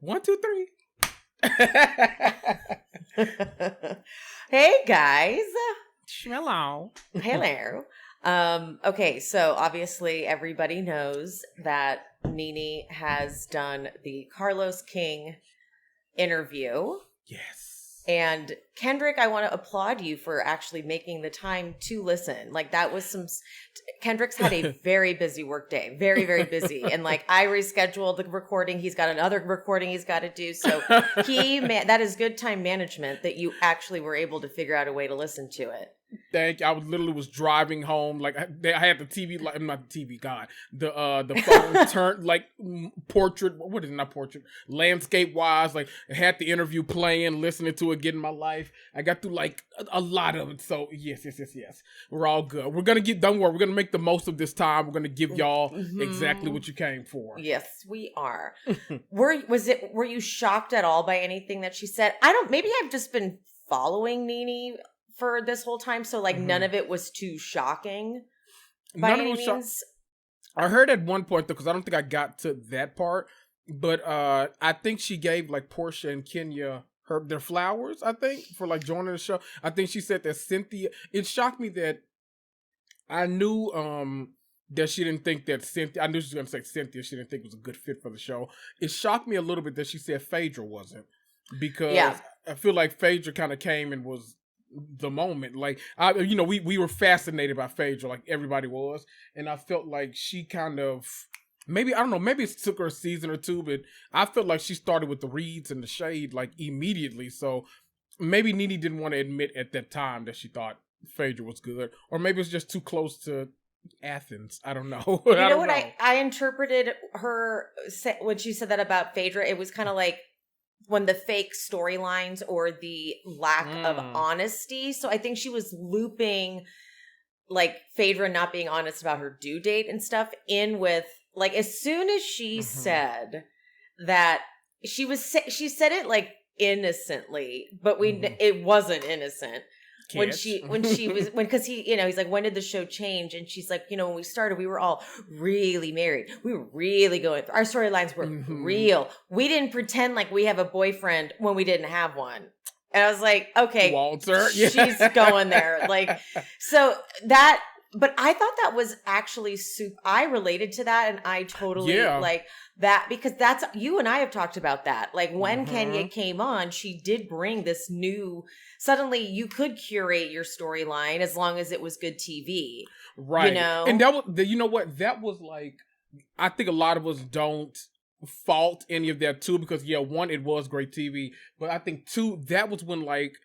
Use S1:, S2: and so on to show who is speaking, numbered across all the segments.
S1: 1, 2, 3.
S2: Hey guys.
S1: Hello.
S2: Hello. Okay, so obviously everybody knows that Nene has done the Carlos King interview.
S1: Yes.
S2: And Kendrick, I want to applaud you for actually making the time to listen. Like that was Kendrick's had a very busy work day, very, very busy. And like I rescheduled the recording. He's got another recording he's got to do. So that is good time management that you actually were able to figure out a way to listen to it.
S1: Thank you. I was driving home, like I had the TV, like not the TV, God, the phone turned like portrait. What is it? Not portrait, landscape wise. Like I had the interview playing, listening to it, getting my life. I got through like a lot of it. So yes. We're all good. We're gonna don't worry. We're gonna make the most of this time. We're gonna give y'all exactly what you came for.
S2: Yes, we are. Were you shocked at all by anything that she said? Maybe I've just been following Nene for this whole time, so like none of it was too shocking by any means.
S1: I heard at one point though, because I don't think I got to that part, but I think she gave like Portia and Kenya their flowers, I think, for like joining the show. I think she said that Cynthia, it shocked me that I knew that she didn't think that Cynthia, I knew she was going to say Cynthia, she didn't think it was a good fit for the show. It shocked me a little bit that she said Phaedra wasn't, because I feel like Phaedra kind of came and was the moment. Like, we were fascinated by Phaedra, like everybody was, and I felt like she kind of, maybe, I don't know, maybe it took her a season or two, but I felt like she started with the reads and the shade like immediately, so maybe Nene didn't want to admit at that time that she thought Phaedra was good, or maybe it's just too close to Athens. I don't know.
S2: You know what I interpreted her when she said that about Phaedra, it was kind of like when the fake storylines or the lack of honesty. So I think she was looping like Phaedra not being honest about her due date and stuff in with, like, as soon as she said that she said it like innocently, but it wasn't innocent. Because he's like, when did the show change? And she's like, when we started, we were all really married. We were really going through, our storylines were real. We didn't pretend like we have a boyfriend when we didn't have one. And I was like, okay,
S1: Walter,
S2: she's going there. Like, so that, but I thought that was actually I related to that, and I totally like that, because that's, you and I have talked about that. Like when Kenya came on, she did bring this new, suddenly you could curate your storyline as long as it was good TV.
S1: Right. And that was, you know what? That was like, I think a lot of us don't fault any of that too, because one, it was great TV, but I think two, that was when like,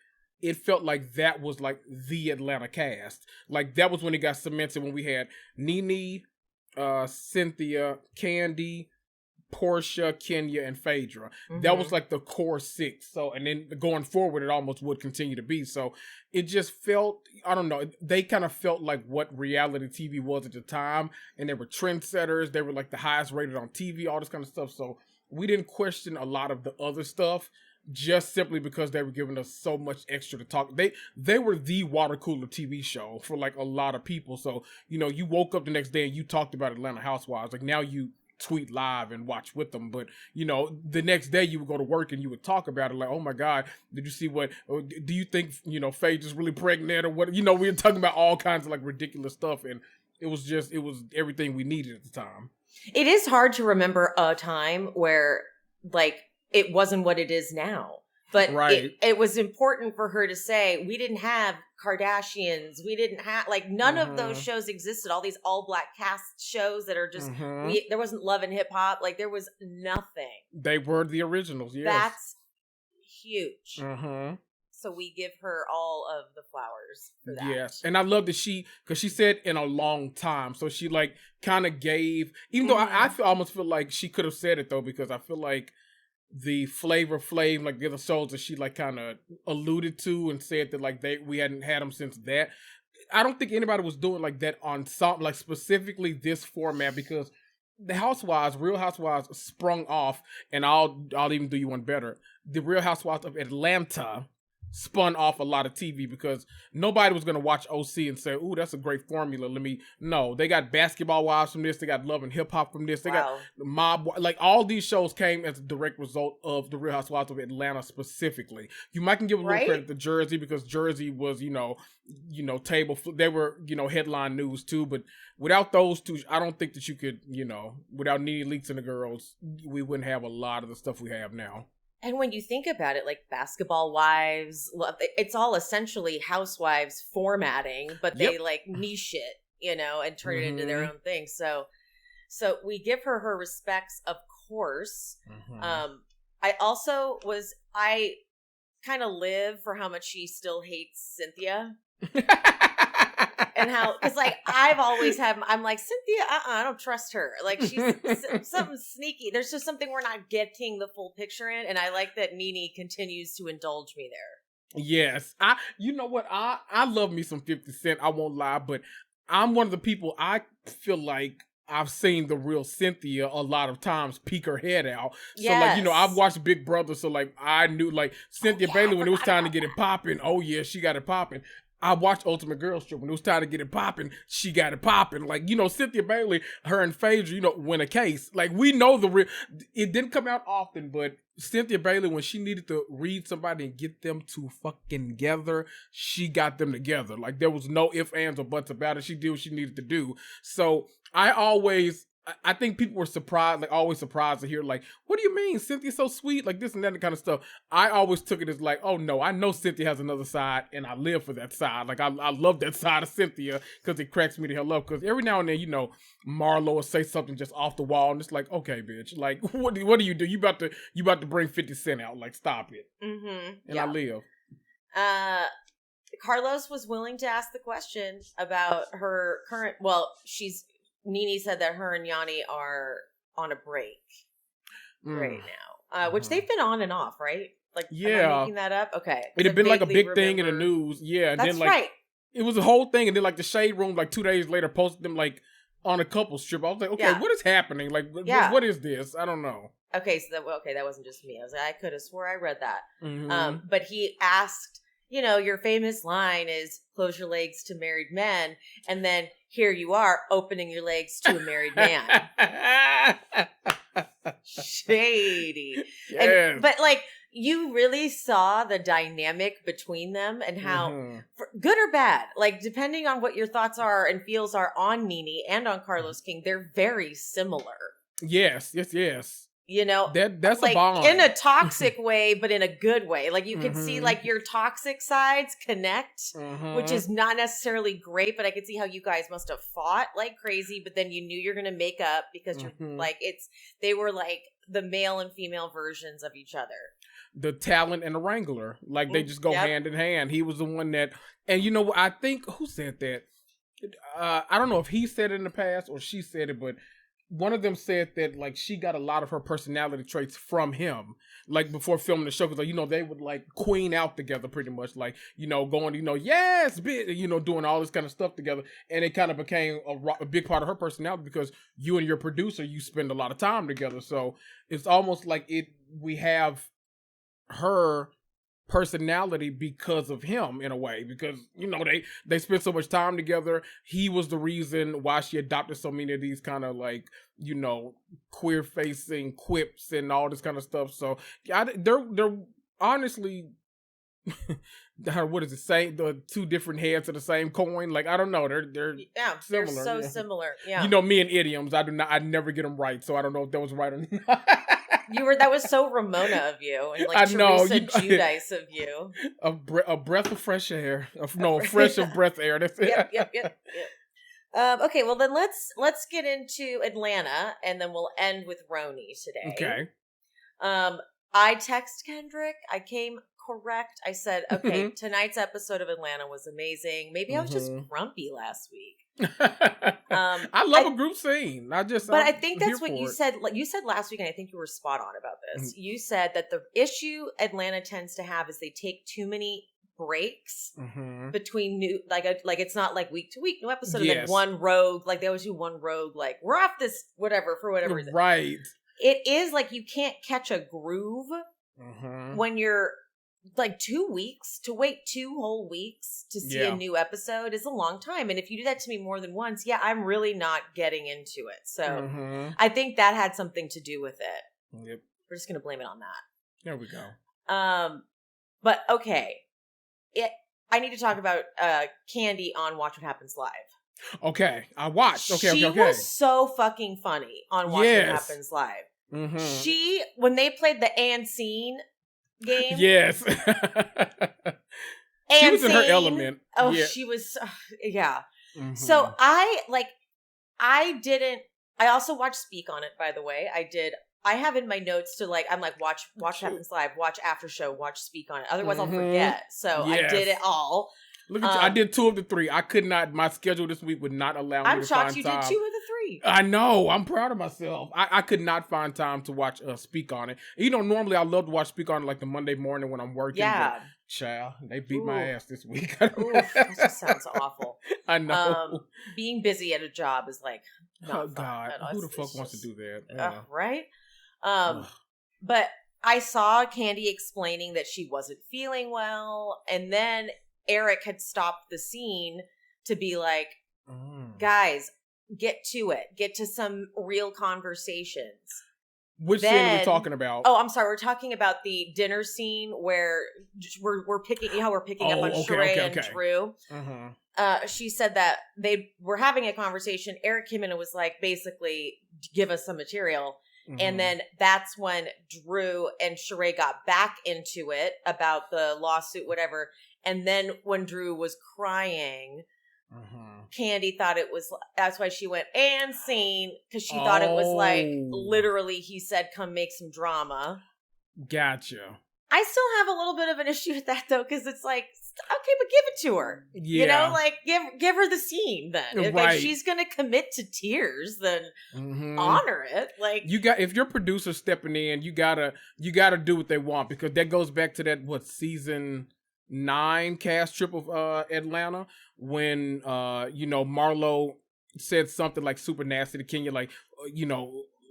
S1: it felt like that was like the Atlanta cast. Like that was when it got cemented, when we had Nene, Cynthia, Kandi, Portia, Kenya, and Phaedra. That was like the core six. So, and then going forward, it almost would continue to be. So it just felt, I don't know, they kind of felt like what reality TV was at the time. And they were trendsetters. They were like the highest rated on TV, all this kind of stuff. So we didn't question a lot of the other stuff, just simply because they were giving us so much extra to talk. They were the water cooler TV show for like a lot of people. So, you woke up the next day and you talked about Atlanta Housewives. Like now you tweet live and watch with them, but the next day you would go to work and you would talk about it like, oh my God, did you see what, do you think Phaedra's really pregnant, or what? We were talking about all kinds of like ridiculous stuff, and it was everything we needed at the time.
S2: It is hard to remember a time where like it wasn't what it is now. But it was important for her to say, we didn't have Kardashians. We didn't have, like, none of those shows existed. All these all black cast shows that are just, there wasn't Love and Hip Hop. Like, there was nothing.
S1: They were the originals, yes.
S2: That's huge. So we give her all of the flowers for that.
S1: Yes. And I love that because she said in a long time. So she, like, kind of gave, even though I almost feel like she could have said it, though, because I feel like the Flavor Flav, like the other shows that she like kind of alluded to and said that like we hadn't had them since that. I don't think anybody was doing like that on some, like specifically this format, because the Real Housewives sprung off, and I'll even do you one better. The Real Housewives of Atlanta spun off a lot of TV because nobody was going to watch OC and say, ooh, that's a great formula. No, they got Basketball Wives from this. They got Love and Hip Hop from this. They got Mob. Like all these shows came as a direct result of the Real Housewives of Atlanta specifically. You might can give a little credit to Jersey because Jersey was, they were, headline news too. But without those two, I don't think that you could, without Nene Leakes and the girls, we wouldn't have a lot of the stuff we have now.
S2: And when you think about it, like Basketball Wives, it's all essentially housewives formatting, but they like niche it, and turn it into their own thing. So we give her respects, of course. I kind of live for how much she still hates Cynthia. And how, because like I'm like, Cynthia, I don't trust her. Like she's something sneaky. There's just something we're not getting the full picture in. And I like that Nene continues to indulge me there.
S1: Yes. You know what? I love me some 50 Cent. I won't lie, but I'm one of the people I feel like I've seen the real Cynthia a lot of times peek her head out.
S2: Yes.
S1: So like, I've watched Big Brother. So like I knew like Cynthia Bailey when it was time to get it popping. Oh yeah, she got it popping. I watched Ultimate Girls Trip when it was time to get it popping. She got it popping. Like, Cynthia Bailey, her and Phaedra, win a case. Like, we know the real. It didn't come out often, but Cynthia Bailey, when she needed to read somebody and get them to fucking together, she got them together. Like, there was no ifs, ands, or buts about it. She did what she needed to do. So, I think people were surprised, like always surprised to hear, like, what do you mean? Cynthia's so sweet, like this and that kind of stuff. I always took it as like, oh no, I know Cynthia has another side and I live for that side. Like I love that side of Cynthia because it cracks me the hell up. Because every now and then, Marlo will say something just off the wall and it's like, okay, bitch, like what do you do? You about to bring 50 Cent out? Like stop it. And I live.
S2: Carlos was willing to ask the question about her current. Well, Nene said that her and Yanni are on a break right now, which they've been on and off, right? Like, am I making that up? Okay.
S1: It had been like a big thing in the news. Yeah. And
S2: that's
S1: then like,
S2: right.
S1: It was a whole thing. And then like the Shade Room, like 2 days later, posted them like on a couples trip. I was like, okay, what is happening? Like, what is this? I don't know.
S2: Okay. So that wasn't just me. I was like, I could have swore I read that. But he asked, your famous line is close your legs to married men. And then here you are opening your legs to a married man. Shady.
S1: Yes.
S2: But like, you really saw the dynamic between them and how, for good or bad, like depending on what your thoughts are and feels are on Nene and on Carlos King, they're very similar.
S1: Yes. That's
S2: like,
S1: a bond
S2: in a toxic way, but in a good way. Like you can see like your toxic sides connect, which is not necessarily great, but I could see how you guys must have fought like crazy, but then you knew you're going to make up because you're like, they were like the male and female versions of each other.
S1: The talent and the wrangler, like they just go hand in hand. He was the one that, and I think who said that? I don't know if he said it in the past or she said it, but one of them said that like she got a lot of her personality traits from him, like before filming the show, because they would like queen out together pretty much, like going yes bitch, doing all this kind of stuff together, and it kind of became a big part of her personality because you and your producer, you spend a lot of time together, so it's almost like we have her personality because of him in a way, because they spent so much time together. He was the reason why she adopted so many of these kind of like queer facing quips and all this kind of stuff. So they're honestly what is it saying, the two different heads of the same coin? Like I don't know, they're similar.
S2: They're so similar. Yeah,
S1: me and idioms, I never get them right, so I don't know if that was right or not.
S2: That was so Ramona of you, and like Teresa Giudice of you.
S1: A breath of fresh air. Fresh of breath air. That's it.
S2: Yep. Okay, well then let's get into Atlanta, and then we'll end with RHONY today.
S1: Okay.
S2: I text Kendrick. I came correct. I said, okay, tonight's episode of Atlanta was amazing. Maybe I was just grumpy last week.
S1: I love a group scene.
S2: I think that's what you said. You said last week, and I think you were spot on about this. You said that the issue Atlanta tends to have is they take too many breaks between new, like it's not like week to week new episode, and then one rogue. Like they always do one rogue. Like we're off this whatever for whatever reason.
S1: Right.
S2: It is like you can't catch a groove when you're like 2 weeks, to wait 2 whole weeks to see a new episode is a long time. And if you do that to me more than once, I'm really not getting into it. So I think that had something to do with it.
S1: Yep.
S2: We're just going to blame it on that.
S1: There we go.
S2: But okay. I need to talk about Kandi on Watch What Happens Live.
S1: Okay, I watched. Okay,
S2: she was so fucking funny on Watch What Happens Live. She, when they played the and scene game.
S1: Yes. She was in her element.
S2: Oh, she was, So I also watched Speak on It, by the way. I have in my notes to I'm like, watch What Happens Live, watch After Show, watch Speak on It. Otherwise I'll forget. So I did it all.
S1: Look at you. I did 2 of the 3. I could not, my schedule this week would not allow me to find time.
S2: I'm shocked you did 2 of the 3.
S1: I know. I'm proud of myself. I could not find time to watch Speak on It. You know, normally I love to watch Speak on It like the Monday morning when I'm working.
S2: Yeah.
S1: But, child, they beat my ass this week.
S2: Oof, that just sounds awful.
S1: I know.
S2: Being busy at a job is
S1: oh, God. Who the fuck wants to do that? Yeah.
S2: Right? But I saw Kandi explaining that she wasn't feeling well, and then Eric had stopped the scene to be like, guys, get to it. Get to some real conversations.
S1: Which scene are we talking about?
S2: Oh, I'm sorry. We're talking about the dinner scene where we're picking, how we're picking up on Sheree and Drew. She said that they were having a conversation. Eric came in and was like, basically, give us some material. And then that's when Drew and Sheree got back into it about the lawsuit, whatever. And then when Drew was crying, Kandi thought it was, that's why she went and scene, because she thought it was literally, he said, come make some drama.
S1: Gotcha.
S2: I still have a little bit of an issue with that though, because it's like, okay, but give it to her. Yeah. You know, give her the scene then. If she's gonna commit to tears, then honor it.
S1: If your producer's stepping in, you gotta do what they want, because that goes back to that season 9 cast trip of Atlanta when Marlo said something super nasty to Kenya,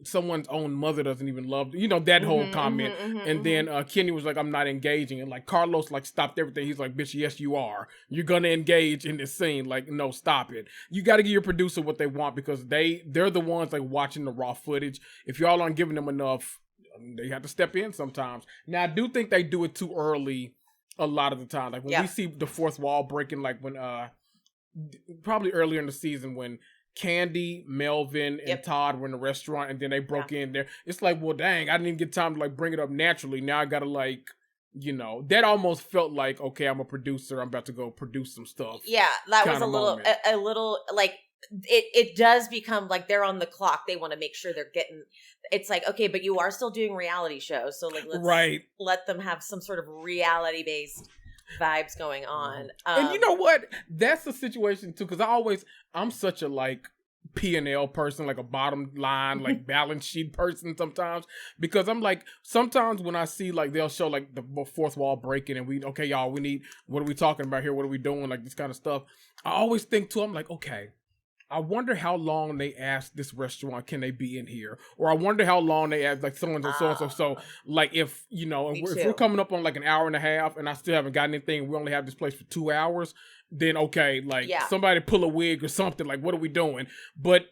S1: someone's own mother doesn't even love, that whole comment. And then Kenya was like, I'm not engaging. And Carlos stopped everything. He's like, bitch, yes, you are. You're going to engage in this scene. No, stop it. You got to give your producer what they want, because they're the ones watching the raw footage. If y'all aren't giving them enough, they have to step in sometimes. Now, I do think they do it too early a lot of the time. When we see the fourth wall breaking, when probably earlier in the season when Kandi, Melvin, and Todd were in the restaurant, and then they broke in there. It's well, dang, I didn't even get time to bring it up naturally. Now I gotta that almost felt like, okay, I'm a producer. I'm about to go produce some stuff.
S2: Yeah, that was a little it does become like they're on the clock. They want to make sure they're getting. It's like, okay, but you are still doing reality shows, so let's let them have some sort of reality based vibes going on.
S1: And you know what? That's the situation too, because I'm such a P&L person, a bottom line, balance sheet person sometimes, because I'm sometimes when I see they'll show the fourth wall breaking and y'all, we need, what are we talking about here? What are we doing? This kind of stuff. I always think too, I'm okay, I wonder how long they asked this restaurant, can they be in here? Or I wonder how long they asked so-and-so, so-and-so. So, if, if we're coming up on an hour and a half and I still haven't got anything, we only have this place for 2 hours, then okay, somebody pull a wig or something, what are we doing? But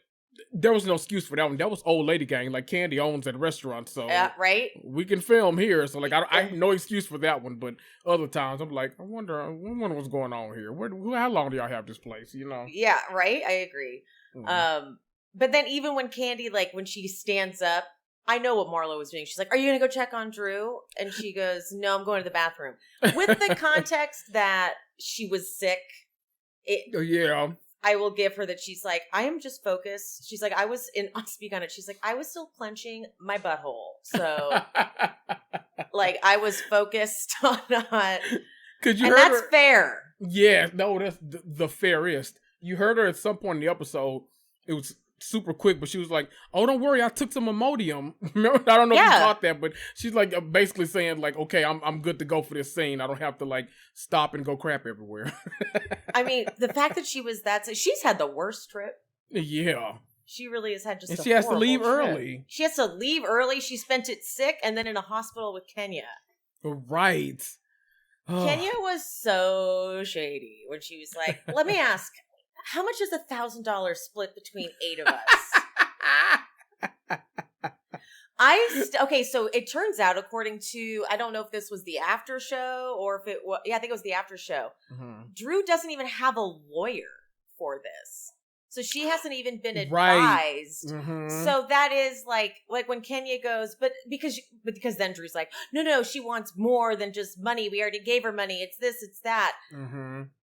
S1: there was no excuse for that one. That was old lady gang. Kandi owns that restaurant, so
S2: right.
S1: We can film here. So I have no excuse for that one. But other times I'm I wonder what's going on here. How long do y'all have this place?
S2: Yeah, right. I agree. But then even when Kandi, when she stands up, I know what Marlo was doing. She's like, "Are you gonna go check on Drew?" And she goes, "No, I'm going to the bathroom." With the context that she was sick, I will give her that. She's like, I am just focused. She's like, I'll speak on it. She's like, I was still clenching my butthole. So I was focused on not.
S1: Cause you
S2: and
S1: heard
S2: that's
S1: her,
S2: fair.
S1: Yeah, no, that's the fairest. You heard her at some point in the episode. It was super quick, but she was like, "Oh, don't worry, I took some Imodium." Remember? I don't know if you caught that, but she's basically saying okay, I'm good to go for this scene. I don't have to stop and go crap everywhere.
S2: I mean, the fact that she's had the worst trip.
S1: Yeah.
S2: She really has had
S1: and she has to leave early.
S2: She has to leave early. She spent it sick and then in a hospital with Kenya.
S1: Right.
S2: Kenya was so shady when she was like, let me ask, how much is $1,000 split between 8 of us? Okay, so it turns out, according to, I don't know if this was the after show or if it was, I think it was the after show. Drew doesn't even have a lawyer for this. So she hasn't even been advised. So that is like when Kenya goes, but because then Drew's like, no, she wants more than just money. We already gave her money. It's this, it's that.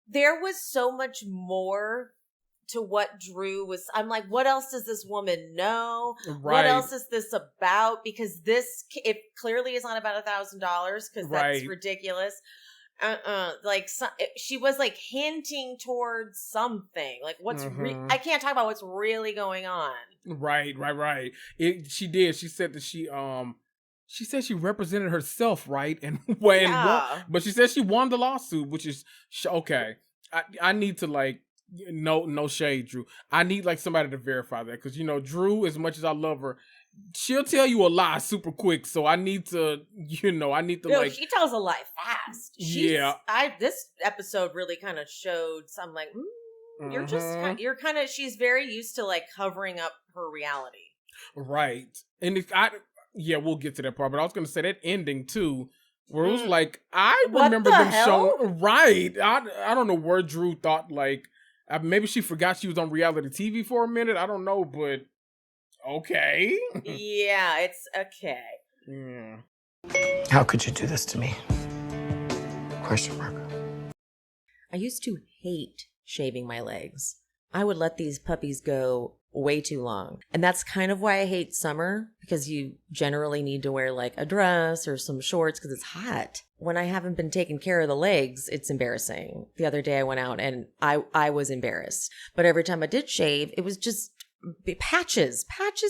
S2: There was so much more to what Drew was. I'm like, what else does this woman know? What else is this about? Because it clearly is not about $1,000 because that's ridiculous. She was like hinting towards something. Like what's I can't talk about what's really going on. Right.
S1: She did. She said that she said she represented herself, right? And but she said she won the lawsuit, which is okay. I need to like no shade, Drew. I need like somebody to verify that because Drew, as much as I love her, she'll tell you a lie super quick. So I need to, like.
S2: She tells a lie fast. This episode really kind of showed some like, she's very used to like covering up her reality. Right.
S1: And we'll get to that part. But I was going to say that ending too, where it was like, I remember them showing, right. I don't know where Drew thought like, maybe she forgot she was on reality TV for a minute. I don't know, but. Okay.
S2: Yeah, it's okay.
S3: How could you do this to me? Question mark.
S2: I used to hate shaving my legs. I would let these puppies go way too long. And that's kind of why I hate summer, because you generally need to wear like a dress or some shorts because it's hot. When I haven't been taking care of the legs, it's embarrassing. The other day I went out and I was embarrassed. But every time I did shave, it was just patches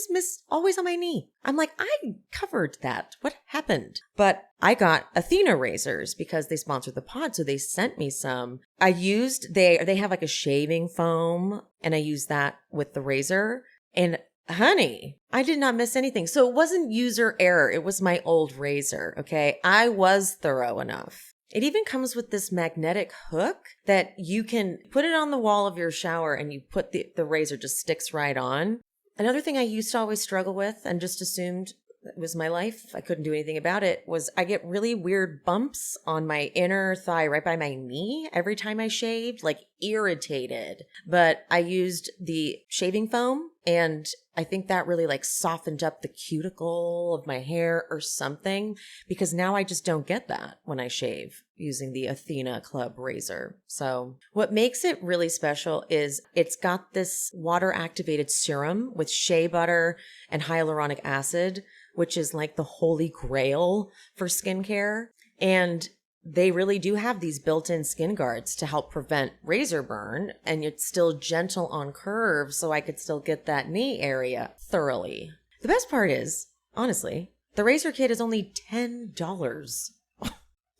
S2: missed always on my knee. I'm like, I covered that. What happened? But I got Athena razors because they sponsored the pod. So they sent me some. They have like a shaving foam and I used that with the razor and honey, I did not miss anything. So it wasn't user error. It was my old razor. Okay. I was thorough enough. It even comes with this magnetic hook that you can put it on the wall of your shower and you put the razor just sticks right on. Another thing I used to always struggle with and just assumed it was my life, I couldn't do anything about it, was I get really weird bumps on my inner thigh right by my knee every time I shaved, like irritated. But I used the shaving foam and I think that really like softened up the cuticle of my hair or something, because now I just don't get that when I shave using the Athena Club razor. So what makes it really special is it's got this water activated serum with shea butter and hyaluronic acid, which is like the holy grail for skincare. And they really do have these built-in skin guards to help prevent razor burn, and it's still gentle on curves, so I could still get that knee area thoroughly. The best part is, honestly, the razor kit is only $10.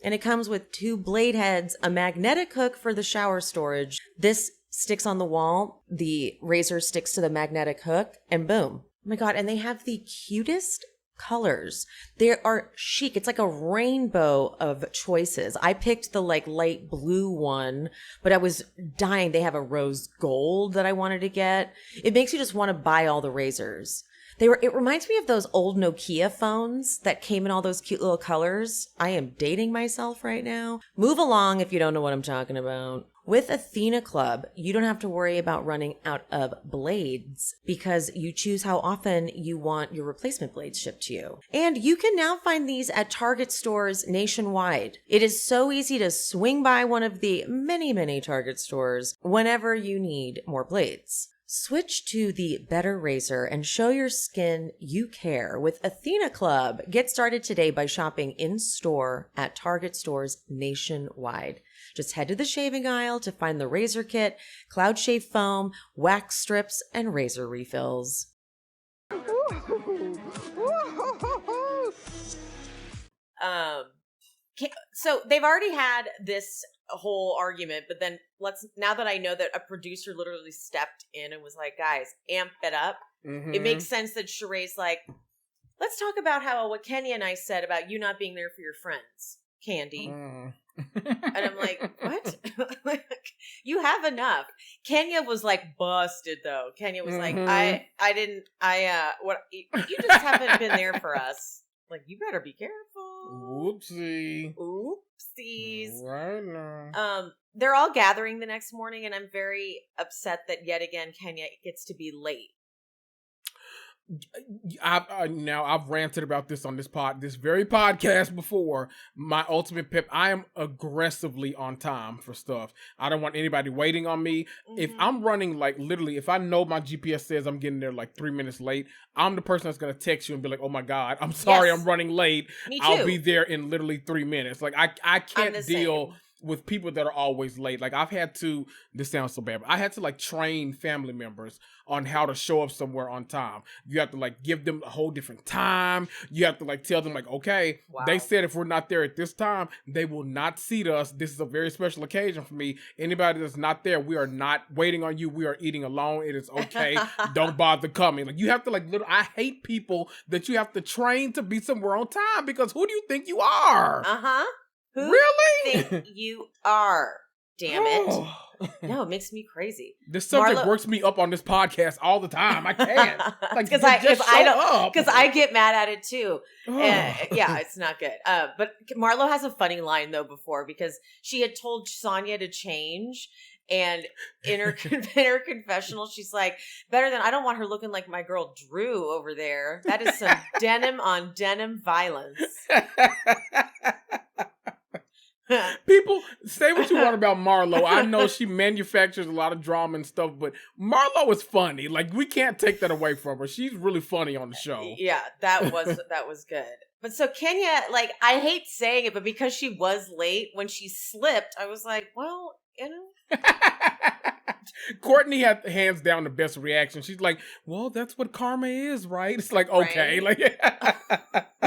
S2: And it comes with 2 blade heads, a magnetic hook for the shower storage. This sticks on the wall, the razor sticks to the magnetic hook, and boom. Oh my God, and they have the cutest colors. They are chic. It's like a rainbow of choices. I picked the like light blue one, but I was dying. They have a rose gold that I wanted to get. It makes you just want to buy all the razors. It reminds me of those old Nokia phones that came in all those cute little colors. I am dating myself right now. Move along if you don't know what I'm talking about. With Athena Club, you don't have to worry about running out of blades because you choose how often you want your replacement blades shipped to you. And you can now find these at Target stores nationwide. It is so easy to swing by one of the many, many Target stores whenever you need more blades. Switch to the better razor and show your skin you care with Athena Club. Get started today by shopping in-store at Target stores nationwide. Just head to the shaving aisle to find the razor kit, cloud shave foam, wax strips, and razor refills. So they've already had this whole argument, but then now that I know that a producer literally stepped in and was like, guys, amp it up. Mm-hmm. It makes sense that Sheree's like, let's talk about what Kenya and I said about you not being there for your friends. Kandi. And I'm like, what? Like, you have enough. Kenya was like busted though. Kenya was like, you just haven't been there for us. Like, you better be careful.
S1: Oopsies.
S2: Right now. They're all gathering the next morning, and I'm very upset that yet again Kenya gets to be late.
S1: I've ranted about this on this very podcast before. My ultimate pep, I am aggressively on time for stuff. I don't want anybody waiting on me. If I'm running, like, literally, if I know my GPS says I'm getting there like 3 minutes late, I'm the person that's going to text you and be like, oh my God, I'm sorry, I'm running late.
S2: Me too.
S1: I'll be there in literally 3 minutes. Like, I can't deal with people that are always late. Like, I've had to, this sounds so bad, but I had to like train family members on how to show up somewhere on time. You have to like give them a whole different time. You have to like tell them like, okay, they said if we're not there at this time, they will not seat us. This is a very special occasion for me. Anybody that's not there, we are not waiting on you. We are eating alone. It is okay. Don't bother coming. Like, you have to like, I hate people that you have to train to be somewhere on time, because who do you think you are?
S2: Who
S1: really?
S2: think you are? Damn it. No, it makes me crazy.
S1: This subject works me up on this podcast all the time. I can't. Like, because
S2: I get mad at it too. Yeah, it's not good. But Marlo has a funny line though before, because she had told Sonia to change. And in her confessional, she's like, better than, I don't want her looking like my girl Drew over there. That is some denim on denim violence.
S1: People say what you want about Marlo. I know she manufactures a lot of drama and stuff, but Marlo is funny. Like, we can't take that away from her. She's really funny on the show.
S2: Yeah, that was good. But so Kenya, like, I hate saying it, but because she was late, when she slipped, I was like, well, you know.
S1: Courtney had hands down the best reaction. She's like, well, that's what karma is, right? It's like, okay.
S2: Right.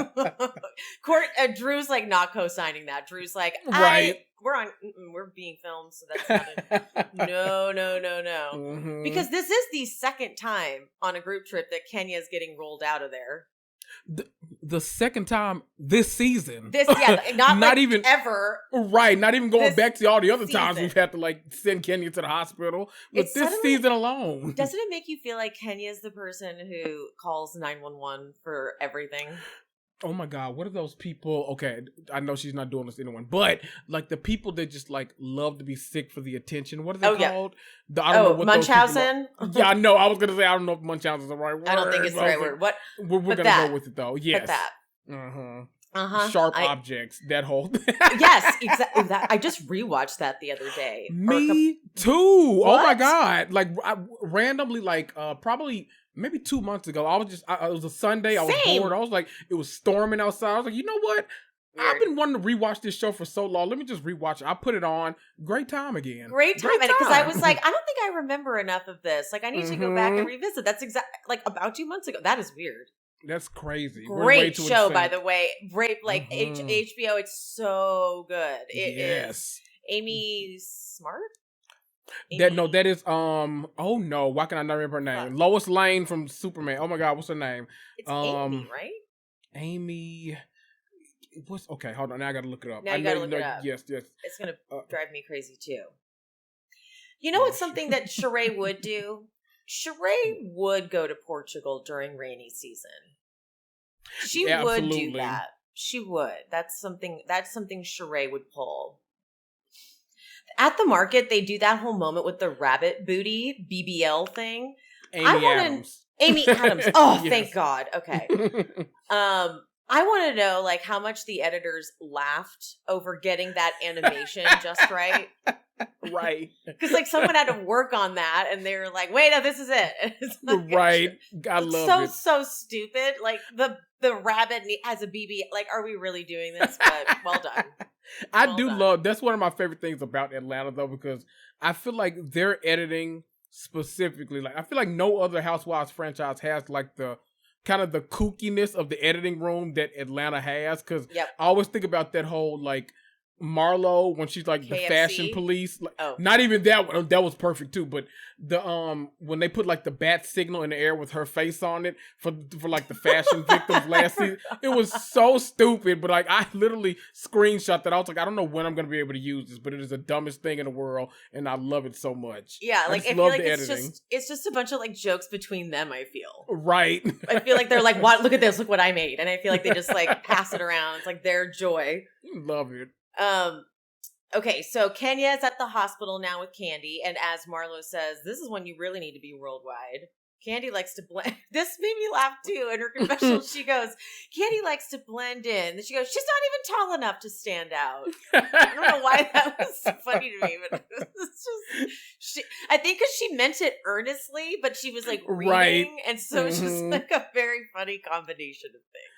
S2: Like, Drew's like not co-signing that. Drew's like,
S1: right.
S2: We're being filmed, so that's not no. Because this is the second time on a group trip that Kenya's getting rolled out of there.
S1: The second time this season.
S2: Not like
S1: even
S2: ever.
S1: Right, not even going back to all the other times we've had to like send Kenya to the hospital. But this season alone.
S2: Doesn't it make you feel like Kenya's the person who calls 911 for everything?
S1: Oh my God, what are those people? Okay, I know she's not doing this to anyone, but like the people that just like love to be sick for the attention. What are they called?
S2: I don't know what
S1: Munchausen? Yeah, I know. I was going to say, I don't know if Munchausen is the right word.
S2: I don't think it's the right word. What?
S1: We're going to go with it though. Yes.
S2: That.
S1: Sharp objects, that whole thing.
S2: Yes, exactly. I just rewatched that the other day.
S1: Me too. What? Oh my God. Like, I randomly, like, probably maybe 2 months ago, it was a Sunday. I was bored. I was like, it was storming outside. I was like, you know what? Weird. I've been wanting to rewatch this show for so long. Let me just rewatch it. I put it on. Great time again.
S2: Great time. Because I was like, I don't think I remember enough of this. Like, I need to go back and revisit. That's like about 2 months ago. That is weird.
S1: That's crazy.
S2: Great show, by the way. Great, like HBO. It's so good. It is. Amy Smart?
S1: That is oh no, why can I not remember her name? Lois Lane from Superman. Oh my God, what's her name?
S2: It's Amy, right?
S1: Amy. Okay, hold on. Now I gotta look it up.
S2: Now you gotta look it up.
S1: Yes.
S2: It's gonna drive me crazy too. You know what's something that Sheree would do? Sheree would go to Portugal during rainy season. She would do that. She would. That's something Sheree would pull. At the market, they do that whole moment with the rabbit booty BBL thing.
S1: Amy Adams.
S2: Oh, yes. Thank God. Okay. I want to know like how much the editors laughed over getting that animation just right.
S1: Right.
S2: Because like someone had to work on that and they were like, wait, no, this is it.
S1: Right. I love it.
S2: So stupid. Like the rabbit has a BB. Like, are we really doing this? But well done.
S1: I do love, that's one of my favorite things about Atlanta though, because I feel like their editing specifically, like I feel like no other Housewives franchise has like the kind of the kookiness of the editing room that Atlanta has. Because I always think about that whole like Marlo when she's like the
S2: KFC?
S1: fashion police. Like,
S2: Oh.
S1: not even that one. That was perfect too. But the when they put like the bat signal in the air with her face on it for like the fashion victims last season, it was so stupid. But like I literally screenshot that. I was like, I don't know when I'm gonna be able to use this, but it is the dumbest thing in the world, and I love it so much.
S2: Yeah, like I feel
S1: love
S2: like
S1: the
S2: it's
S1: editing.
S2: just a bunch of like jokes between them. I feel
S1: Right.
S2: I feel like they're like, "What? Look at this! Look what I made!" And I feel like they just like pass it around. It's like their joy.
S1: Love it.
S2: Okay, so Kenya is at the hospital now with Kandi, and as Marlo says, this is when you really need to be worldwide. Kandi likes to blend. This made me laugh too. In her confessional, she goes, Kandi likes to blend in. Then she goes, she's not even tall enough to stand out. I don't know why that was so funny to me, but it's just, I think because she meant it earnestly, but she was like reading,
S1: right.
S2: And so it's just like a very funny combination of things.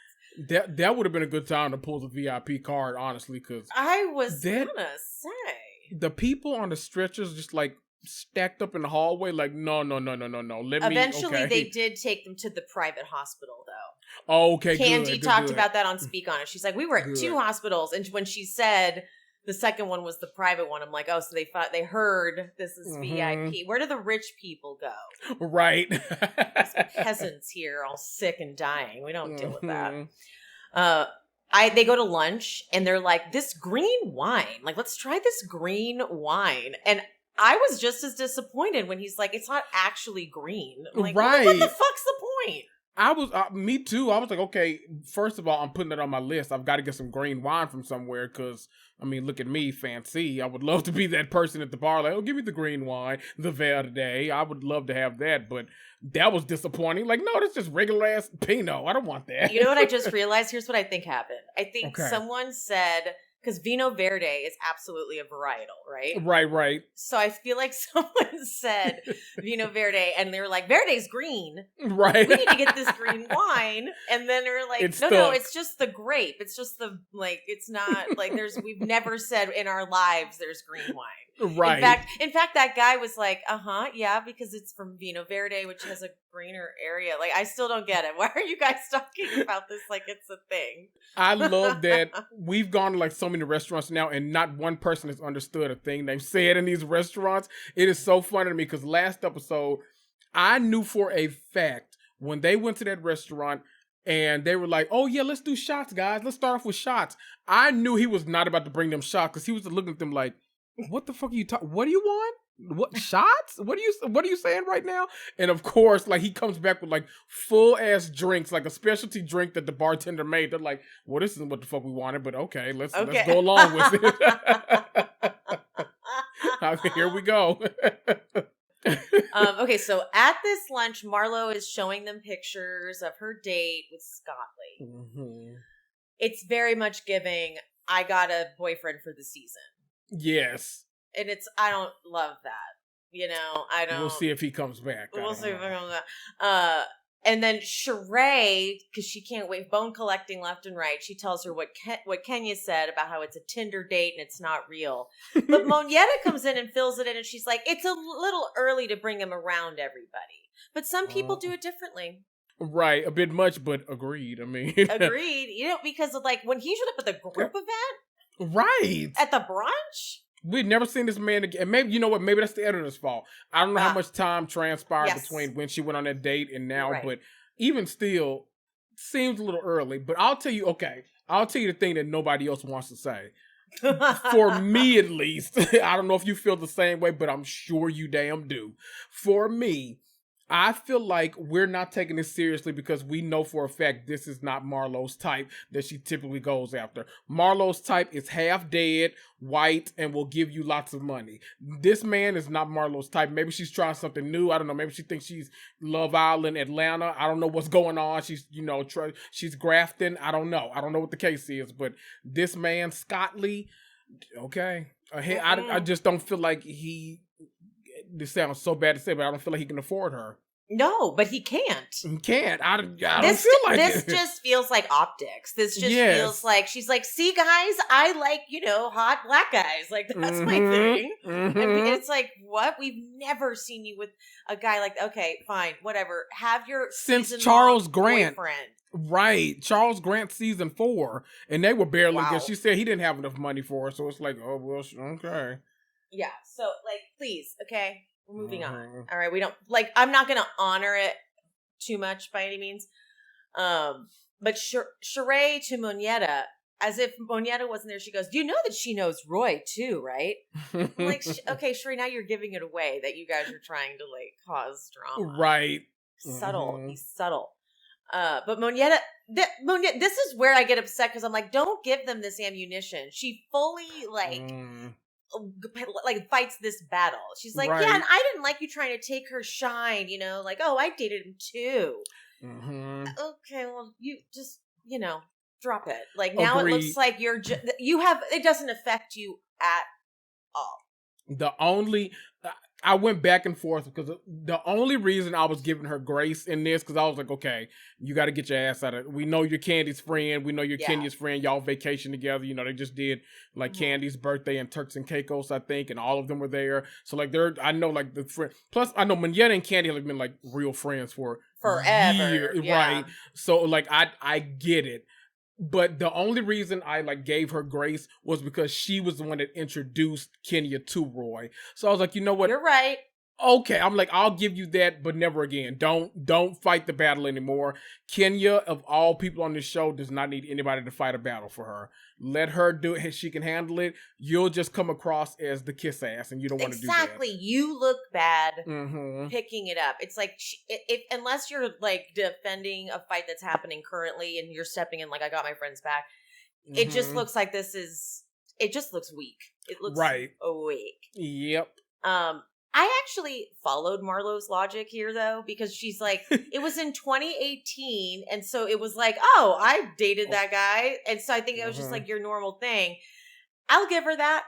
S1: That would have been a good time to pull the VIP card, honestly, because
S2: I was gonna say
S1: the people on the stretchers just like stacked up in the hallway, like no.
S2: Eventually, they did take them to the private hospital, though.
S1: Oh, okay,
S2: Kandi talked about that on Speak On It. She's like, we were at 2 hospitals, and when she said the second one was the private one, I'm like, oh, so they heard this is VIP. Where do the rich people go?
S1: Right.
S2: These peasants here, all sick and dying. We don't deal with that. They go to lunch and they're like, this green wine. Like, let's try this green wine. And I was just as disappointed when he's like, it's not actually green. I'm like,
S1: right.
S2: What the fuck's the point?
S1: I was, me too. I was like, okay, first of all, I'm putting it on my list. I've got to get some green wine from somewhere because, I mean, look at me, fancy. I would love to be that person at the bar, like, oh, give me the green wine, the Verde. I would love to have that, but that was disappointing. Like, no, that's just regular ass Pinot. I don't want that.
S2: You know what I just realized? Here's what I think happened. I think someone said, because Vino Verde is absolutely a varietal, right?
S1: Right.
S2: So I feel like someone said Vino Verde, and they were like, Verde's green.
S1: Right.
S2: We need to get this green wine. And then they're like, no, it's just the grape. It's just the, like, it's not, like, we've never said in our lives there's green wine.
S1: Right.
S2: In fact, that guy was like, yeah, because it's from Vino Verde, which has a greener area. Like, I still don't get it. Why are you guys talking about this like it's a thing?
S1: I love that we've gone to like so many restaurants now and not one person has understood a thing they've said in these restaurants. It is so funny to me because last episode, I knew for a fact when they went to that restaurant and they were like, oh yeah, let's do shots, guys. Let's start off with shots. I knew he was not about to bring them shots because he was looking at them like, what the fuck are you talking? What do you want? What shots? What are you saying right now? And of course, like he comes back with like full ass drinks, like a specialty drink that the bartender made. They're like, well, this isn't what the fuck we wanted, but okay, let's go along with it. Here we go.
S2: Okay, so at this lunch, Marlo is showing them pictures of her date with Scottley.
S1: Mm-hmm.
S2: It's very much giving, I got a boyfriend for the season.
S1: Yes.
S2: And I don't love that. You know, I don't.
S1: We'll see if he comes back.
S2: We'll see if he comes back. And then Sheree, because she can't wait, bone collecting left and right, she tells her what Kenya said about how it's a Tinder date and it's not real. But Monietta comes in and fills it in and she's like, it's a little early to bring him around everybody. But some people do it differently.
S1: Right, a bit much, but agreed. I mean,
S2: agreed. You know, because of like when he showed up at the group event,
S1: right,
S2: at the brunch,
S1: we'd never seen this man again. And maybe you know what? Maybe that's the editor's fault. I don't know how much time transpired between when she went on that date and now, but even still, seems a little early. But I'll tell you, the thing that nobody else wants to say. For me, at least, I don't know if you feel the same way, but I'm sure you damn do. For me, I feel like we're not taking this seriously because we know for a fact this is not Marlo's type that she typically goes after. Marlo's type is half dead, white, and will give you lots of money. This man is not Marlo's type. Maybe she's trying something new. I don't know. Maybe she thinks she's Love Island, Atlanta. I don't know what's going on. She's, she's grafting. I don't know. I don't know what the case is. But this man, Scottley, okay. I just don't feel like this sounds so bad to say, but I don't feel like he can afford her.
S2: No, but he can't.
S1: He can't. I don't feel like
S2: this
S1: it.
S2: This just feels like optics. This just feels like she's like, see, guys, I like, hot black guys. Like, that's my thing. And it's like, what? We've never seen you with a guy like, okay, fine, whatever. Have your
S1: since Charles Grant.
S2: boyfriend.
S1: Right. Charles Grant season 4. And they were barely good. She said he didn't have enough money for her. So it's like, oh, well, okay.
S2: Yeah. So, like, please, okay? We're moving on. All right. We don't, like, I'm not going to honor it too much by any means. But Sheree to Moneta, as if Moneta wasn't there, she goes, you know that she knows Roy too, right? I'm like, okay, Sheree, now you're giving it away that you guys are trying to, like, cause drama.
S1: Right.
S2: Subtle. He's subtle. But Moneta, this is where I get upset because I'm like, don't give them this ammunition. She fully, like fights this battle. She's like, yeah, and I didn't like you trying to take her shine, like, oh, I dated him too. Okay, well, you just, drop it. Like, now It looks like it doesn't affect you at all.
S1: I went back and forth because the only reason I was giving her grace in this, because I was like, okay, you got to get your ass out of it. We know you're Candy's friend. We know you're Kenya's friend. Y'all vacation together. They just did like Candy's birthday and Turks and Caicos, I think, and all of them were there. So like I know like the friend. Plus I know Moneta and Kandi have been like real friends for
S2: forever.
S1: Years, right? So like I get it. But the only reason I like gave her grace was because she was the one that introduced Kenya to Roy. So I was like, you know what?
S2: You're right.
S1: Okay, I'm like, I'll give you that, but never again. Don't fight the battle anymore. Kenya, of all people on this show, does not need anybody to fight a battle for her. Let her do it. She can handle it. You'll just come across as the kiss ass, and you don't want to do that.
S2: Exactly. You look bad picking it up. It's like, unless you're like defending a fight that's happening currently and you're stepping in like, I got my friend's back, it just looks like it just looks weak. It looks weak.
S1: Yep.
S2: I actually followed Marlo's logic here, though, because she's like, it was in 2018, and so it was like, oh, I dated that guy, and so I think it was just like your normal thing. I'll give her that.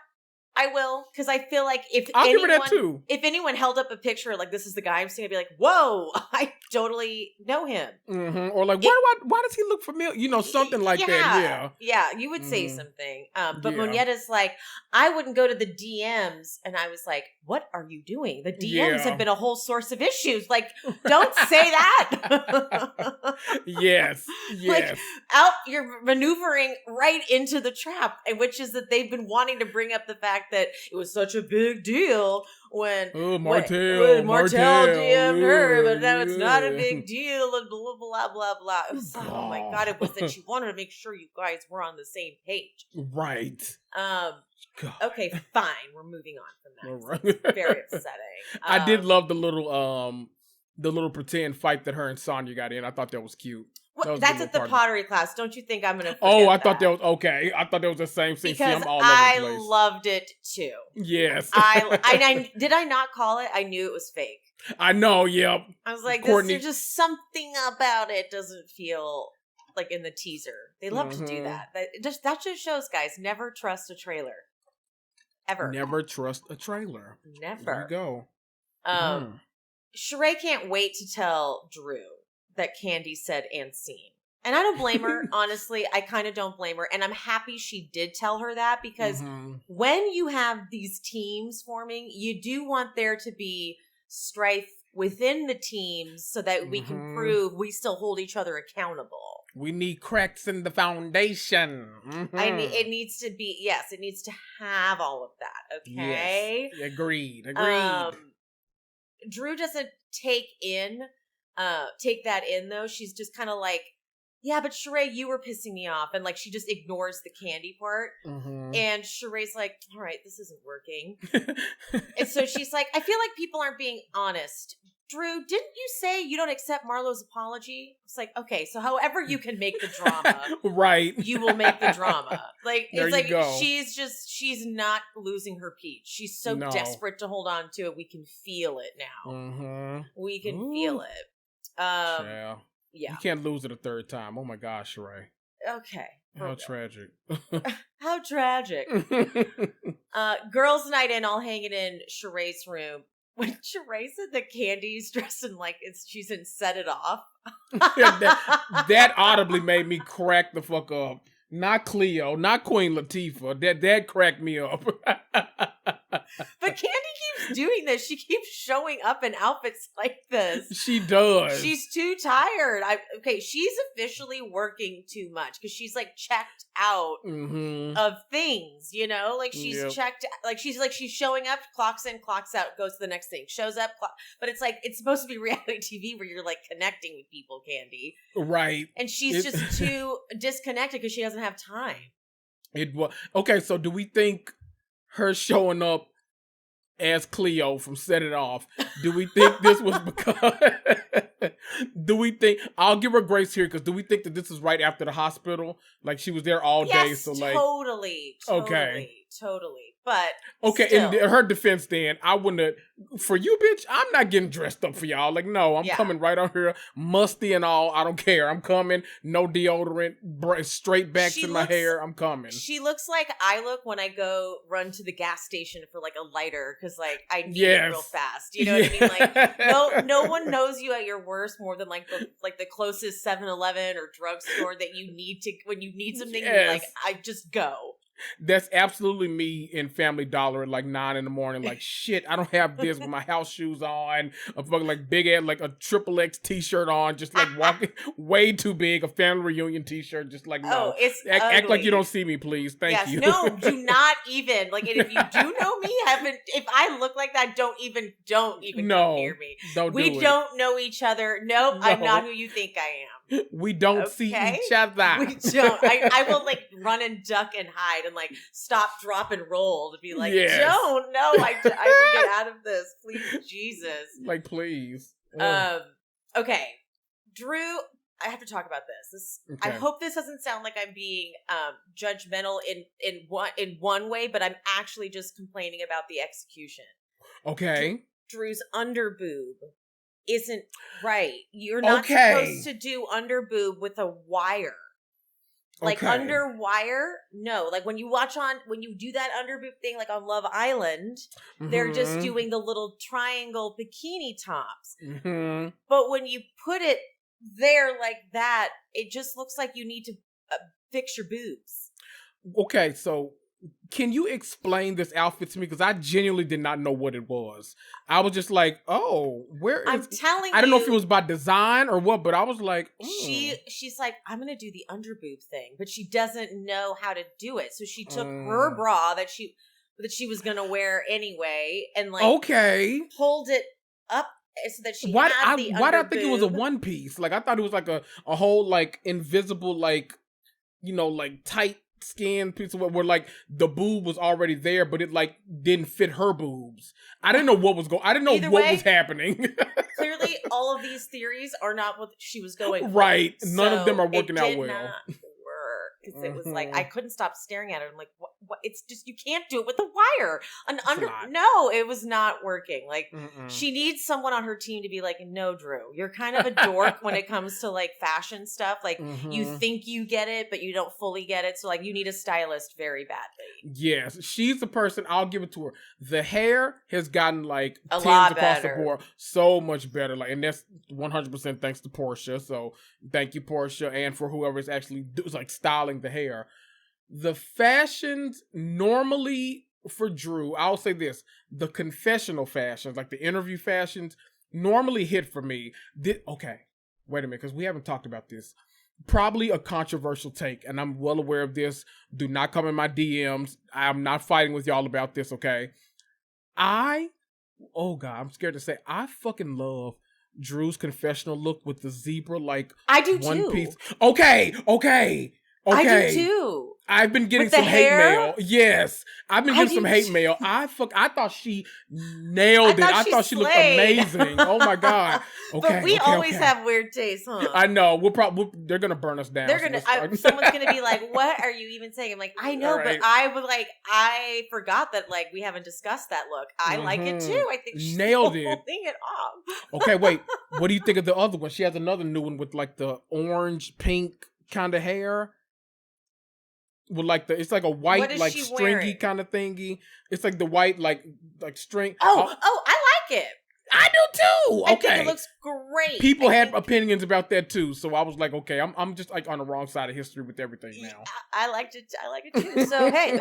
S2: I will, because I feel like
S1: give her that too.
S2: If anyone held up a picture like, this is the guy I'm seeing, I'd be like, whoa, I totally know him.
S1: Or like, why does he look familiar? Something like that. Yeah.
S2: Yeah, you would say something. But Moneta's like, I wouldn't go to the DMs. And I was like, what are you doing? The DMs have been a whole source of issues. Like, don't say that.
S1: Yes.
S2: Like, you're maneuvering right into the trap, which is that they've been wanting to bring up the fact that it was such a big deal when
S1: Martell
S2: DM'd her, but now it's not a big deal, and blah, blah, blah, blah. It was like, oh my God, it was that she wanted to make sure you guys were on the same page.
S1: Right.
S2: Okay, fine. We're moving on from that. It's very upsetting.
S1: I did love the little pretend fight that her and Sonya got in. I thought that was cute.
S2: Well, that's at the pottery class. Don't you think I'm going to
S1: I thought that was okay. I thought that was the same thing.
S2: Because
S1: I'm all over the place.
S2: I loved it too.
S1: Yes.
S2: I did I not call it? I knew it was fake.
S1: I know, yep.
S2: I was like, there's just something about it doesn't feel like in the teaser. They love to do that. That just shows, guys, never trust a trailer. Ever.
S1: Never trust a trailer.
S2: Never.
S1: There you go.
S2: Sheree can't wait to tell Drew that Kandi said and seen. And I don't blame her, honestly. I kind of don't blame her. And I'm happy she did tell her that because when you have these teams forming, you do want there to be strife within the teams so that we can prove we still hold each other accountable.
S1: We need cracks in the foundation.
S2: It needs to be, yes, it needs to have all of that, okay?
S1: Yes. Agreed.
S2: Drew doesn't take that in, though. She's just kind of like, yeah, but Sheree, you were pissing me off. And like, she just ignores the Kandi part. And Sheree's like, all right, this isn't working. And so she's like, I feel like people aren't being honest. Drew, didn't you say you don't accept Marlo's apology? It's like, okay, so however you can make the drama,
S1: right?
S2: You will make the drama. Like,
S1: there
S2: it's like
S1: go.
S2: she's not losing her peach. She's so desperate to hold on to it. We can feel it now. We can feel it. Yeah.
S1: You can't lose it a third time. Oh my gosh, Sheree.
S2: Okay.
S1: How tragic.
S2: How tragic. Girls' night in, all hanging in Sheree's room. when Sheree said that Kandi's dressed in like she's in Set It Off.
S1: that audibly made me crack the fuck up. Not Cleo, not Queen Latifah. That cracked me up.
S2: But Kandi keeps doing this. She keeps showing up in outfits like this.
S1: She does.
S2: She's too tired. She's officially working too much because she's like checked out of things, you know? Like she's checked, like she's showing up, clocks in, clocks out, goes to the next thing, shows up, but it's like, it's supposed to be reality TV where you're like connecting with people, Kandi.
S1: Right.
S2: And she's just too disconnected because she doesn't have time.
S1: Okay, so do we think her showing up as Cleo from Set It Off, do we think this was because I'll give her grace here, because do we think that this is right after the hospital? Like she was there all day, so like
S2: totally. But
S1: okay,
S2: still.
S1: in her defense, then I wouldn't have, for you, bitch, I'm not getting dressed up for y'all. Like, no, I'm coming right on here, musty and all. I don't care. I'm coming. No deodorant, straight backs in my hair. I'm coming.
S2: She looks like I look when I go run to the gas station for like a lighter, because like I need it real fast. You know what I mean? Like no one knows you at your worst more than like the closest 7-Eleven or drugstore that you need to, when you need something. You're like, I just go.
S1: That's absolutely me in Family Dollar at like 9 a.m. Like, shit, I don't have this with my house shoes on, a fucking like big ass, like a XXX t-shirt on, just like walking way too big, a family reunion t-shirt, just like, no.
S2: It's
S1: act like you don't see me, please. Thank you.
S2: No, do not even. Like, and if you do know me, if I look like that, don't even come near me. We don't know each other. Nope, no. I'm not who you think I am.
S1: We don't see each other.
S2: We don't. I will like run and duck and hide and like stop, drop, and roll to be like, don't. No, I will get out of this. Please, Jesus.
S1: Like, please.
S2: Okay. Drew, I have to talk about this. Okay. I hope this doesn't sound like I'm being judgmental in one way, but I'm actually just complaining about the execution.
S1: Okay.
S2: Drew's underboob isn't right. You're not supposed to do underboob with a wire. Like under wire, no. Like when you do that underboob thing, like on Love Island, they're just doing the little triangle bikini tops. But when you put it there like that, it just looks like you need to fix your boobs.
S1: Okay, so can you explain this outfit to me? Because I genuinely did not know what it was. I was just like, oh, where is...
S2: I'm telling you.
S1: I don't know if it was by design or what, but I was like...
S2: She's like, I'm going to do the underboob thing, but she doesn't know how to do it. So she took her bra that she was going to wear anyway and like... pulled it up so that she had the underboob.
S1: Why did I think it was a one piece? Like, I thought it was like a whole like invisible, like, you know, like tight skin piece of where like the boob was already there, but it like didn't fit her boobs. I didn't know what was going. I didn't know what was happening.
S2: Clearly, all of these theories are not what she was going for.
S1: Right. None of them are working out well.
S2: Not work because it was like I couldn't stop staring at it. I'm like, what? It's just you can't do it with a wire. No, it was not working. Like she needs someone on her team to be like, no, Drew, you're kind of a dork when it comes to like fashion stuff. Like you think you get it, but you don't fully get it. So like you need a stylist very badly.
S1: Yes, she's the person. I'll give it to her. The hair has gotten like
S2: a
S1: 10s
S2: lot
S1: across
S2: better.
S1: the board, so much better. Like, and that's 100% thanks to Portia. So thank you, Portia, and for whoever is actually like styling the hair. The fashions normally for Drew, I'll say this: the confessional fashions, like the interview fashions, normally hit for me. Okay, wait a minute, because we haven't talked about this. Probably a controversial take, and I'm well aware of this. Do not come in my DMs. I'm not fighting with y'all about this, okay? I'm scared to say, I fucking love Drew's confessional look with the zebra, like,
S2: I do
S1: one
S2: too.
S1: piece. Okay.
S2: I do too.
S1: I've been getting some hate mail. Yes. I've been getting some hate mail. I thought she nailed it. I thought she looked amazing. Oh my God. Okay.
S2: But we always have weird tastes, huh?
S1: I know. They're gonna burn us down.
S2: Someone's gonna be like, what are you even saying? I'm like, I know, but I forgot that like we haven't discussed that look. I like it too. I think she's
S1: nailed it.
S2: Holding it off.
S1: Okay, wait. What do you think of the other one? She has another new one with like the orange, pink kind of hair. With like it's like a white like stringy kind of thingy. It's like the white like string.
S2: I like like it.
S1: I do too. Okay.
S2: I think it looks great.
S1: People had opinions about that too, so I was like, okay, I'm just like on the wrong side of history with everything now.
S2: I liked it. I like it too. So hey,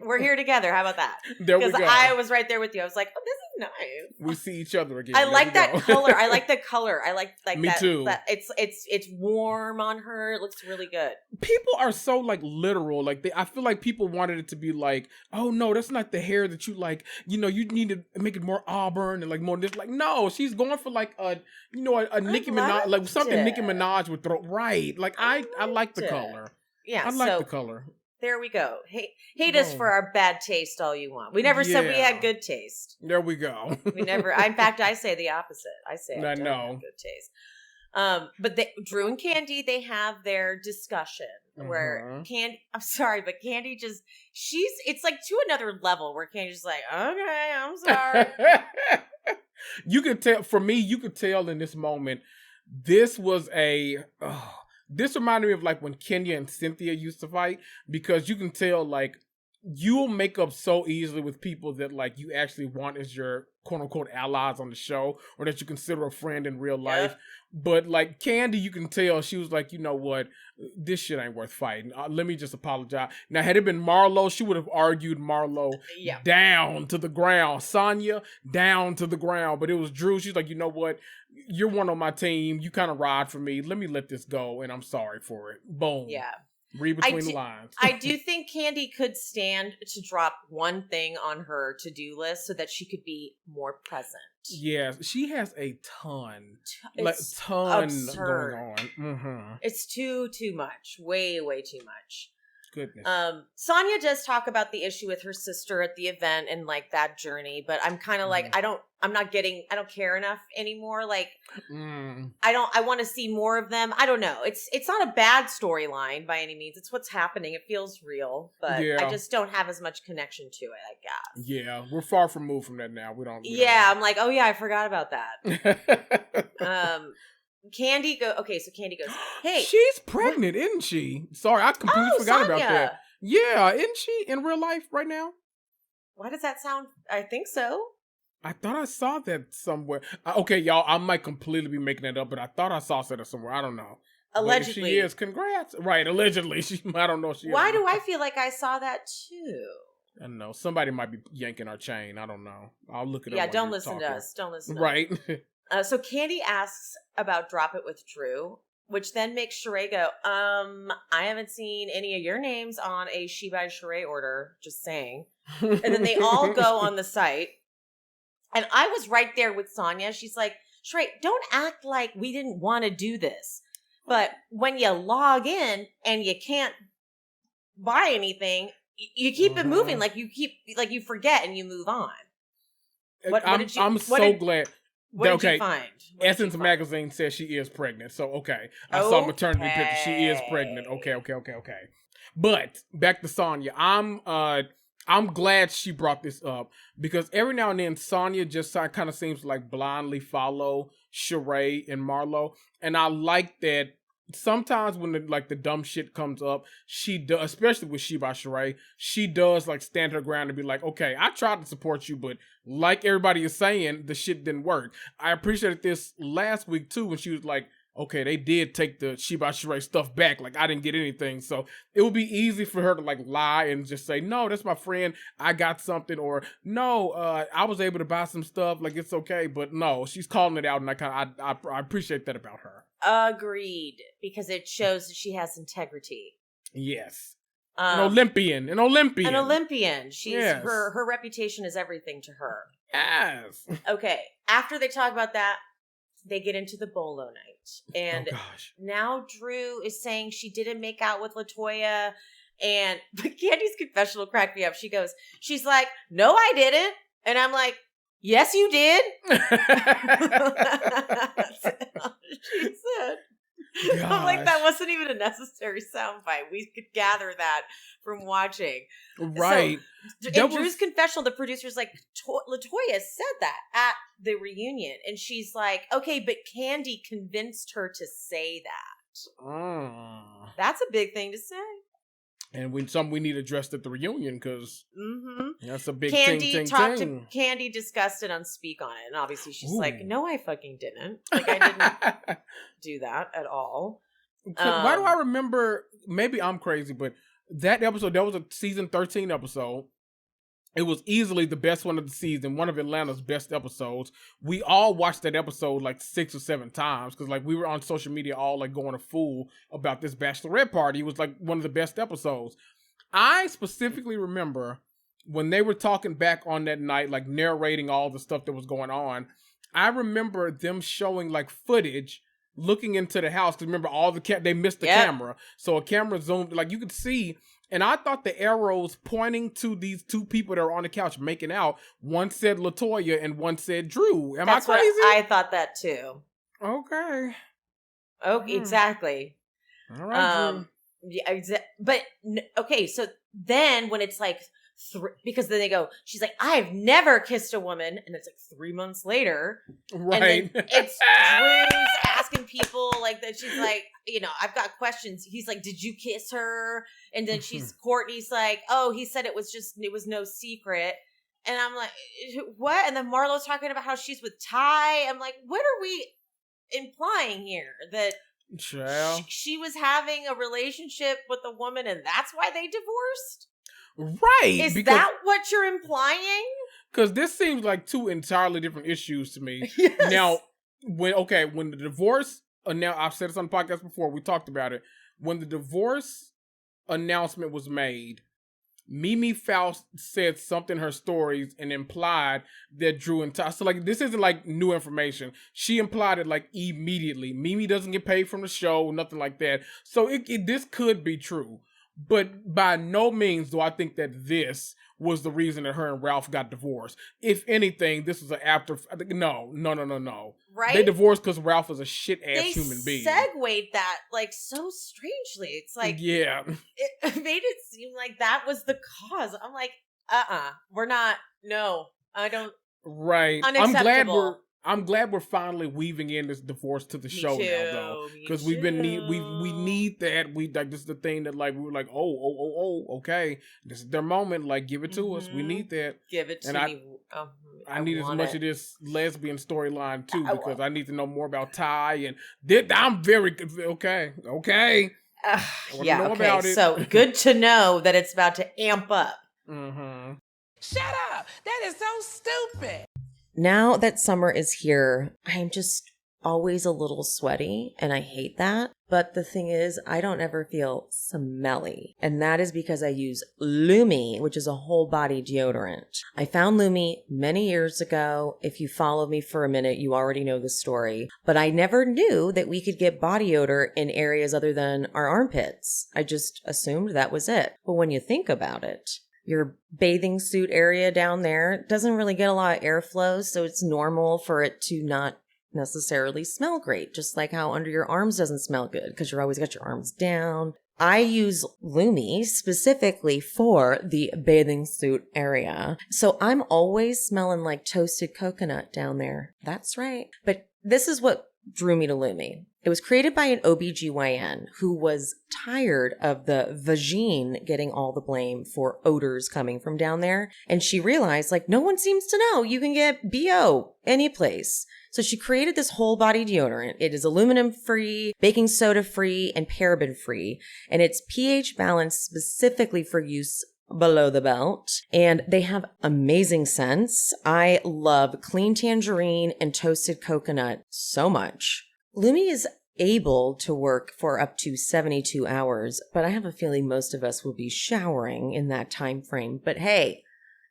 S2: we're here together. How about that?
S1: There we go.
S2: Because I was right there with you. I was like, oh, this is nice.
S1: We see each other again.
S2: I like that color. I like the color. I like
S1: Me
S2: that.
S1: too.
S2: That it's warm on her. It looks really good.
S1: People are so like literal. Like I feel like people wanted it to be like, oh no, that's not the hair that you like. You know, you need to make it more auburn and like more this. Like no, she's going for like a Nicki Minaj, like something Nicki Minaj would throw. Right. Like I like the color.
S2: Yeah,
S1: I like the color.
S2: There we go. Hate us for our bad taste all you want. We never said we had good taste.
S1: There we go.
S2: We never. In fact, I say the opposite. I say I don't have good taste. But Drew and Kandi, they have their discussion where Kandi. I'm sorry, but Kandi it's like to another level where Kandi's just like, okay, I'm sorry.
S1: You could tell. For me, you could tell in this moment. This was this reminded me of like when Kenya and Cynthia used to fight, because you can tell like you'll make up so easily with people that like you actually want as your quote unquote allies on the show or that you consider a friend in real life. But like Kandi, you can tell she was like, you know what, this shit ain't worth fighting. Let me just apologize. Now, had it been Marlo, she would have argued Marlo down to the ground. Sonya down to the ground. But it was Drew. She's like, you know what, you're one on my team. You kind of ride for me. Let me let this go, and I'm sorry for it. Boom. Yeah. Read between the lines.
S2: I do think Kandi could stand to drop one thing on her to-do list so that she could be more present.
S1: Yes, she has a ton.
S2: It's
S1: ton
S2: absurd.
S1: going on. Mm-hmm.
S2: It's too much. Way too much.
S1: Goodness.
S2: Sonya does talk about the issue with her sister at the event and like that journey, but I'm kind of like, I don't care enough anymore. Like, I want to see more of them. I don't know. It's not a bad storyline by any means. It's what's happening. It feels real, but I just don't have as much connection to it, I guess.
S1: Yeah, we're far removed from that now. We don't.
S2: I'm like, oh yeah, I forgot about that. Kandi goes, hey.
S1: She's pregnant, isn't she? Sorry, I completely forgot about that. Yeah, isn't she in real life right now?
S2: Why does that sound? I think so.
S1: I thought I saw that somewhere. Okay, y'all, I might completely be making it up, but I thought I saw that somewhere. I don't know.
S2: Allegedly.
S1: But if she is, congrats. Right, allegedly. I don't know if she is.
S2: Why do I feel like I saw that too?
S1: I don't know. Somebody might be yanking our chain. I don't know. I'll look it up.
S2: Yeah, don't listen to us. Don't listen to us.
S1: Right.
S2: So Kandi asks about Drop It with Drew, which then makes Sheree go, I haven't seen any of your names on a She by Sheree order, just saying. And then they all go on the site. And I was right there with Sonya. She's like, Sheree, don't act like we didn't want to do this. But when you log in and you can't buy anything, you keep it moving. Like you forget and you move on.
S1: I'm so glad.
S2: What did you find?
S1: Essence Magazine says she is pregnant. So, okay. I saw maternity picture. She is pregnant. Okay. But back to Sonya. I'm glad she brought this up because every now and then Sonya just kind of seems to like blindly follow Sheree and Marlo. And I like that sometimes when the dumb shit comes up, she does, especially with She by Sheree, she does like stand her ground and be like, okay, I tried to support you, but like everybody is saying, the shit didn't work. I appreciated this last week too when she was like, okay, they did take the She by Sheree stuff back. Like, I didn't get anything. So it would be easy for her to like lie and just say, no, that's my friend. I got something. Or no, I was able to buy some stuff. Like, it's okay. But no, she's calling it out. And I appreciate that about her.
S2: Agreed. Because it shows that she has integrity.
S1: Yes. An Olympian. An Olympian.
S2: She's her reputation is everything to her.
S1: Yes.
S2: Okay. After they talk about that, they get into the bolo night. And now Drew is saying she didn't make out with LaToya. But Kandi's confessional cracked me up. She's like, no, I didn't. And I'm like, yes, you did. She said. I'm like, that wasn't even a necessary soundbite. We could gather that from watching.
S1: Right.
S2: So, in Drew's confessional, the producer's like, LaToya said that at the reunion. And she's like, okay, but Kandi convinced her to say that. That's a big thing to say.
S1: And we need addressed at the reunion because that's a big
S2: Kandi talked
S1: ting.
S2: to Kandi, discussed it on Speak on it, and obviously she's like, "No, I fucking didn't. Like, I didn't do that at all."
S1: Why do I remember? Maybe I'm crazy, but that episode, that was a season 13 episode. It was easily the best one of the season, one of Atlanta's best episodes. We all watched that episode like 6 or 7 times because like we were on social media all like going a fool about this bachelorette party. It was like one of the best episodes. I specifically remember when they were talking back on that night, like narrating all the stuff that was going on. I remember them showing like footage looking into the house because remember all they missed the camera. So a camera zoomed, like you could see. And I thought the arrows pointing to these two people that were on the couch making out, one said LaToya and one said Drew. Am I crazy?
S2: I thought that too.
S1: Okay.
S2: Oh, exactly.
S1: All right, Drew.
S2: Yeah, but okay, so then when it's like, because then they go, she's like, I've never kissed a woman, and it's like 3 months later,
S1: right?
S2: And then it's Drew's asking people like that. She's like, you know, I've got questions. He's like, did you kiss her? And then Courtney's like, oh, he said it was no secret. And I'm like, what? And then Marlo's talking about how she's with Ty. I'm like, what are we implying here? That she was having a relationship with a woman and that's why they divorced?
S1: Right.
S2: Is that what you're implying?
S1: Because this seems like two entirely different issues to me.
S2: Yes.
S1: Now, when the divorce, now I've said this on the podcast before, we talked about it. When the divorce announcement was made, Mimi Faust said something in her stories and implied that Drew and Ty. So like this isn't like new information. She implied it like immediately. Mimi doesn't get paid from the show, nothing like that. So this could be true. But by no means do I think that this was the reason that her and Ralph got divorced. If anything, this was an after. No.
S2: Right?
S1: They divorced because Ralph was a shit ass human being.
S2: They segued that like so strangely. It's like,
S1: yeah,
S2: it made it seem like that was the cause. I'm like, we're not. No, I don't.
S1: Right.
S2: Unacceptable.
S1: I'm glad we're finally weaving in this divorce to the show now, though, because we need that. This is the thing that like we were like, okay, this is their moment. Like, give it to us. We need that.
S2: Give it to me.
S1: I need as much of this lesbian storyline too, because I need to know more about Ty and I'm very okay.
S2: Yeah, okay. About it. So good to know that it's about to amp up.
S4: Mm-hmm. Shut up! That is so stupid.
S2: Now that summer is here, I'm just always a little sweaty, and I hate that. But the thing is, I don't ever feel smelly. And that is because I use Lumi, which is a whole body deodorant. I found Lumi many years ago. If you follow me for a minute, you already know the story. But I never knew that we could get body odor in areas other than our armpits. I just assumed that was it. But when you think about it, your bathing suit area down there doesn't really get a lot of airflow, so it's normal for it to not necessarily smell great, just like how under your arms doesn't smell good because you're always got your arms down. I use Lumi specifically for the bathing suit area, so I'm always smelling like toasted coconut down there. That's right. But this is what drew me to Lumi. It was created by an OBGYN who was tired of the vagine getting all the blame for odors coming from down there. And she realized, like, no one seems to know you can get BO any place. So she created this whole body deodorant. It is aluminum free, baking soda free, and paraben free. And it's pH balanced specifically for use below the belt. And they have amazing scents. I love clean tangerine and toasted coconut so much. Lumi is able to work for up to 72 hours, but I have a feeling most of us will be showering in that time frame. But hey,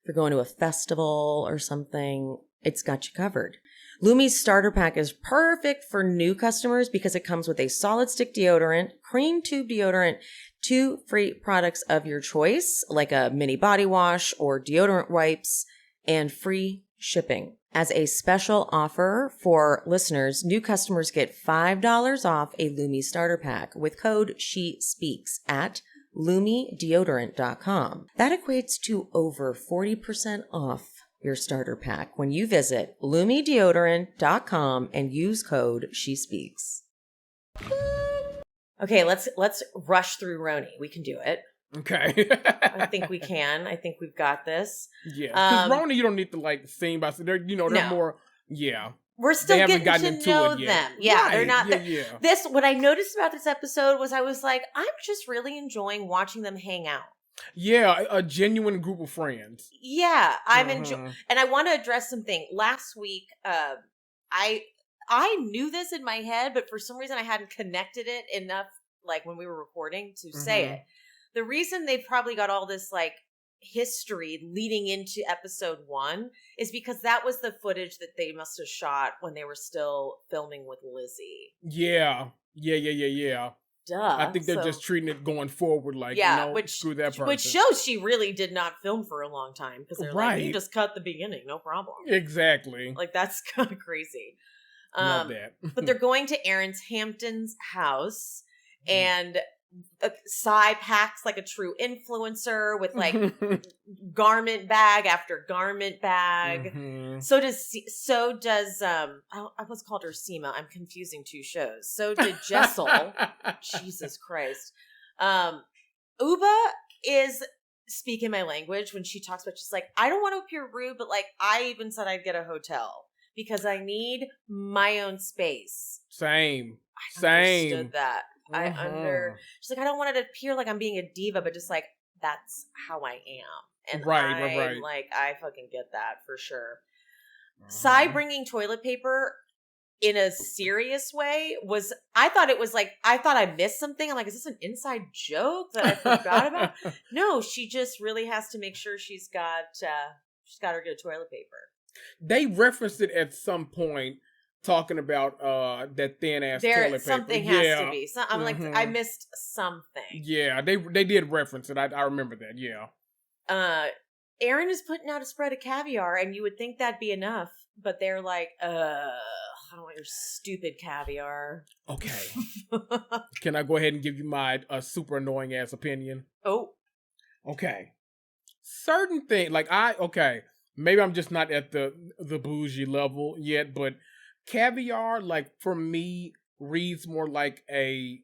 S2: if you're going to a festival or something, it's got you covered. Lumi's starter pack is perfect for new customers because it comes with a solid stick deodorant, cream tube deodorant, 2 free products of your choice, like a mini body wash or deodorant wipes, and free shipping. As a special offer for listeners, new customers get $5 off a Lumi starter pack with code SHESPEAKS at LumiDeodorant.com. That equates to over 40% off your starter pack when you visit LumiDeodorant.com and use code SHESPEAKS. Okay, let's rush through RHONY. We can do it.
S1: Okay.
S2: I think we can. I think we've got this.
S1: Yeah. Because RHONY, you don't need to like sing by. They're they're more. Yeah.
S2: We're still getting to know them. Yeah,
S1: right.
S2: they're not.
S1: Yeah.
S2: This. What I noticed about this episode was I was like, I'm just really enjoying watching them hang out.
S1: Yeah, a genuine group of friends.
S2: Yeah, I'm enjoying, and I want to address something. Last week, I knew this in my head, but for some reason I hadn't connected it enough, like when we were recording, to say it. The reason they've probably got all this like history leading into episode 1 is because that was the footage that they must have shot when they were still filming with Lizzie.
S1: Yeah.
S2: Duh.
S1: I think they're just treating it going forward like, screw that person.
S2: Which shows she really did not film for a long time, because they're like, you just cut the beginning, no problem.
S1: Exactly.
S2: Like, that's kind of crazy.
S1: Love that.
S2: But they're going to Aaron's Hampton's house, and Sai packs like a true influencer with like garment bag after garment bag. So does I almost called her Seema. I'm confusing two shows. So did Jessel. Jesus Christ. Uba is speaking my language when she talks about, she's like, I don't want to appear rude, but like I even said I'd get a hotel because I need my own space.
S1: Same.
S2: I understood that. She's like, I don't want it to appear like I'm being a diva, but just like, that's how I am. And
S1: right.
S2: Like, I fucking get that for sure. Sai bringing toilet paper in a serious way I thought I missed something. I'm like, is this an inside joke that I forgot about? No, she just really has to make sure she's got her good toilet paper.
S1: They referenced it at some point, talking about that thin ass toilet paper.
S2: Something has to be. I'm like, I missed something.
S1: Yeah, they did reference it. I remember that. Yeah.
S2: Aaron is putting out a spread of caviar, and you would think that'd be enough, but they're like, I don't want your stupid caviar.
S1: Okay. Can I go ahead and give you my super annoying ass opinion?
S2: Oh.
S1: Okay. Certain things, like maybe I'm just not at the bougie level yet, but caviar, like, for me, reads more like a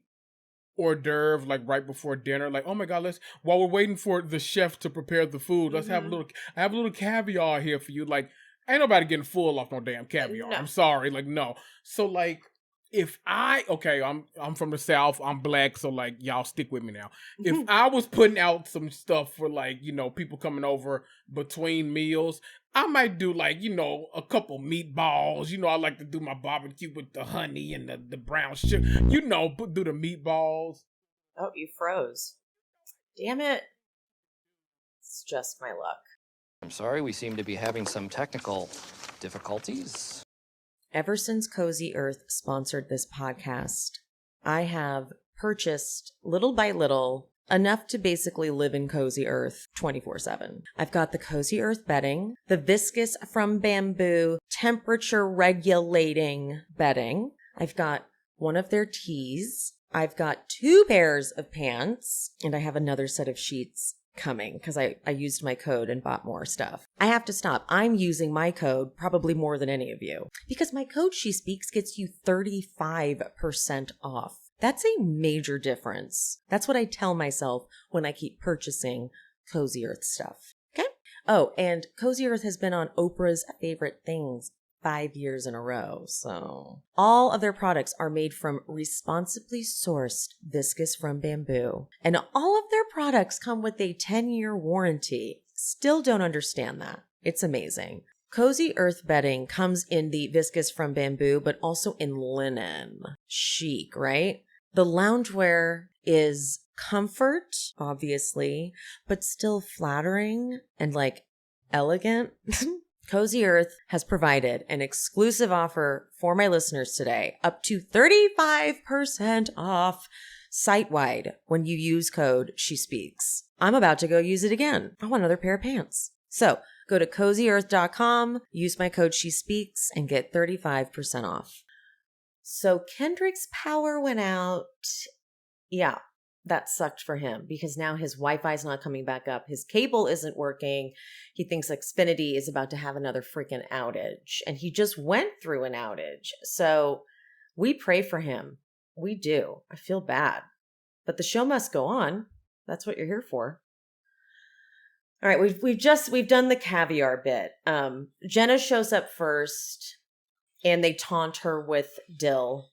S1: hors d'oeuvre, like right before dinner. Like, oh my God, while we're waiting for the chef to prepare the food, let's have I have a little caviar here for you. Like, ain't nobody getting full off no damn caviar. No. I'm sorry. Like, no. So, like, if I'm from the South, I'm black, so like, y'all stick with me now. If I was putting out some stuff for like, people coming over between meals, I might do like, a couple meatballs. I like to do my barbecue with the honey and the brown sugar. Do the meatballs.
S2: Oh, you froze. Damn it. It's just my luck.
S5: I'm sorry, we seem to be having some technical difficulties.
S2: Ever since Cozy Earth sponsored this podcast, I have purchased little by little enough to basically live in Cozy Earth 24/7. I've got the Cozy Earth bedding, the viscous from bamboo temperature regulating bedding. I've got one of their teas. I've got 2 pairs of pants, and I have another set of sheets coming because I used my code and bought more stuff. I have to stop. I'm using my code probably more than any of you because my code She Speaks gets you 35% off. That's a major difference. That's what I tell myself when I keep purchasing Cozy Earth stuff. Okay? Oh, and Cozy Earth has been on Oprah's Favorite Things 5 years in a row. So all of their products are made from responsibly sourced viscous from bamboo. And all of their products come with a 10-year warranty. Still don't understand that. It's amazing. Cozy Earth bedding comes in the viscous from bamboo, but also in linen. Chic, right? The loungewear is comfort, obviously, but still flattering and like elegant. Cozy Earth has provided an exclusive offer for my listeners today, up to 35% off site-wide when you use code She Speaks. I'm about to go use it again. I want another pair of pants. So go to CozyEarth.com, use my code She Speaks, and get 35% off. So Kendrick's power went out. Yeah, that sucked for him because now his Wi-Fi's not coming back up. His cable isn't working. He thinks Xfinity is about to have another freaking outage. And he just went through an outage. So we pray for him. We do. I feel bad. But the show must go on. That's what you're here for. All right, we've done the caviar bit. Jenna shows up first, and they taunt her with Dill.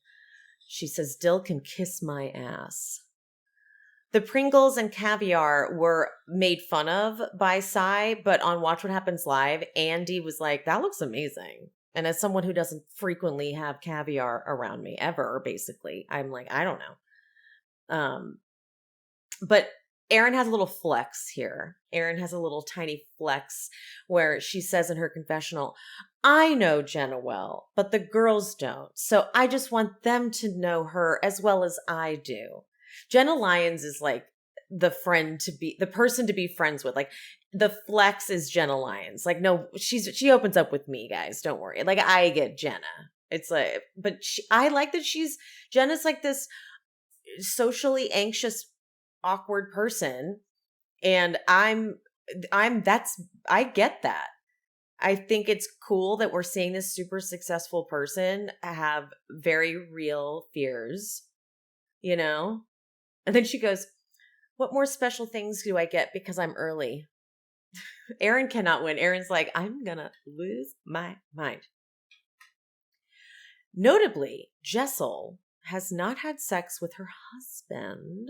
S2: She says, Dill can kiss my ass. The Pringles and caviar were made fun of by Sai, but on Watch What Happens Live, Andy was like, that looks amazing. And as someone who doesn't frequently have caviar around me ever, basically, I'm like, I don't know. But Erin has a little flex here. Erin has a little tiny flex where she says in her confessional, I know Jenna well, but the girls don't. So I just want them to know her as well as I do. Jenna Lyons is like the person to be friends with. Like the flex is Jenna Lyons. Like, no, she opens up with me, guys. Don't worry. Like I get Jenna. It's like, but I like that Jenna's like this socially anxious, awkward person. And I get that. I think it's cool that we're seeing this super successful person have very real fears, you know? And then she goes, what more special things do I get because I'm early? Erin cannot win. Erin's like, I'm gonna lose my mind. Notably, Jessel has not had sex with her husband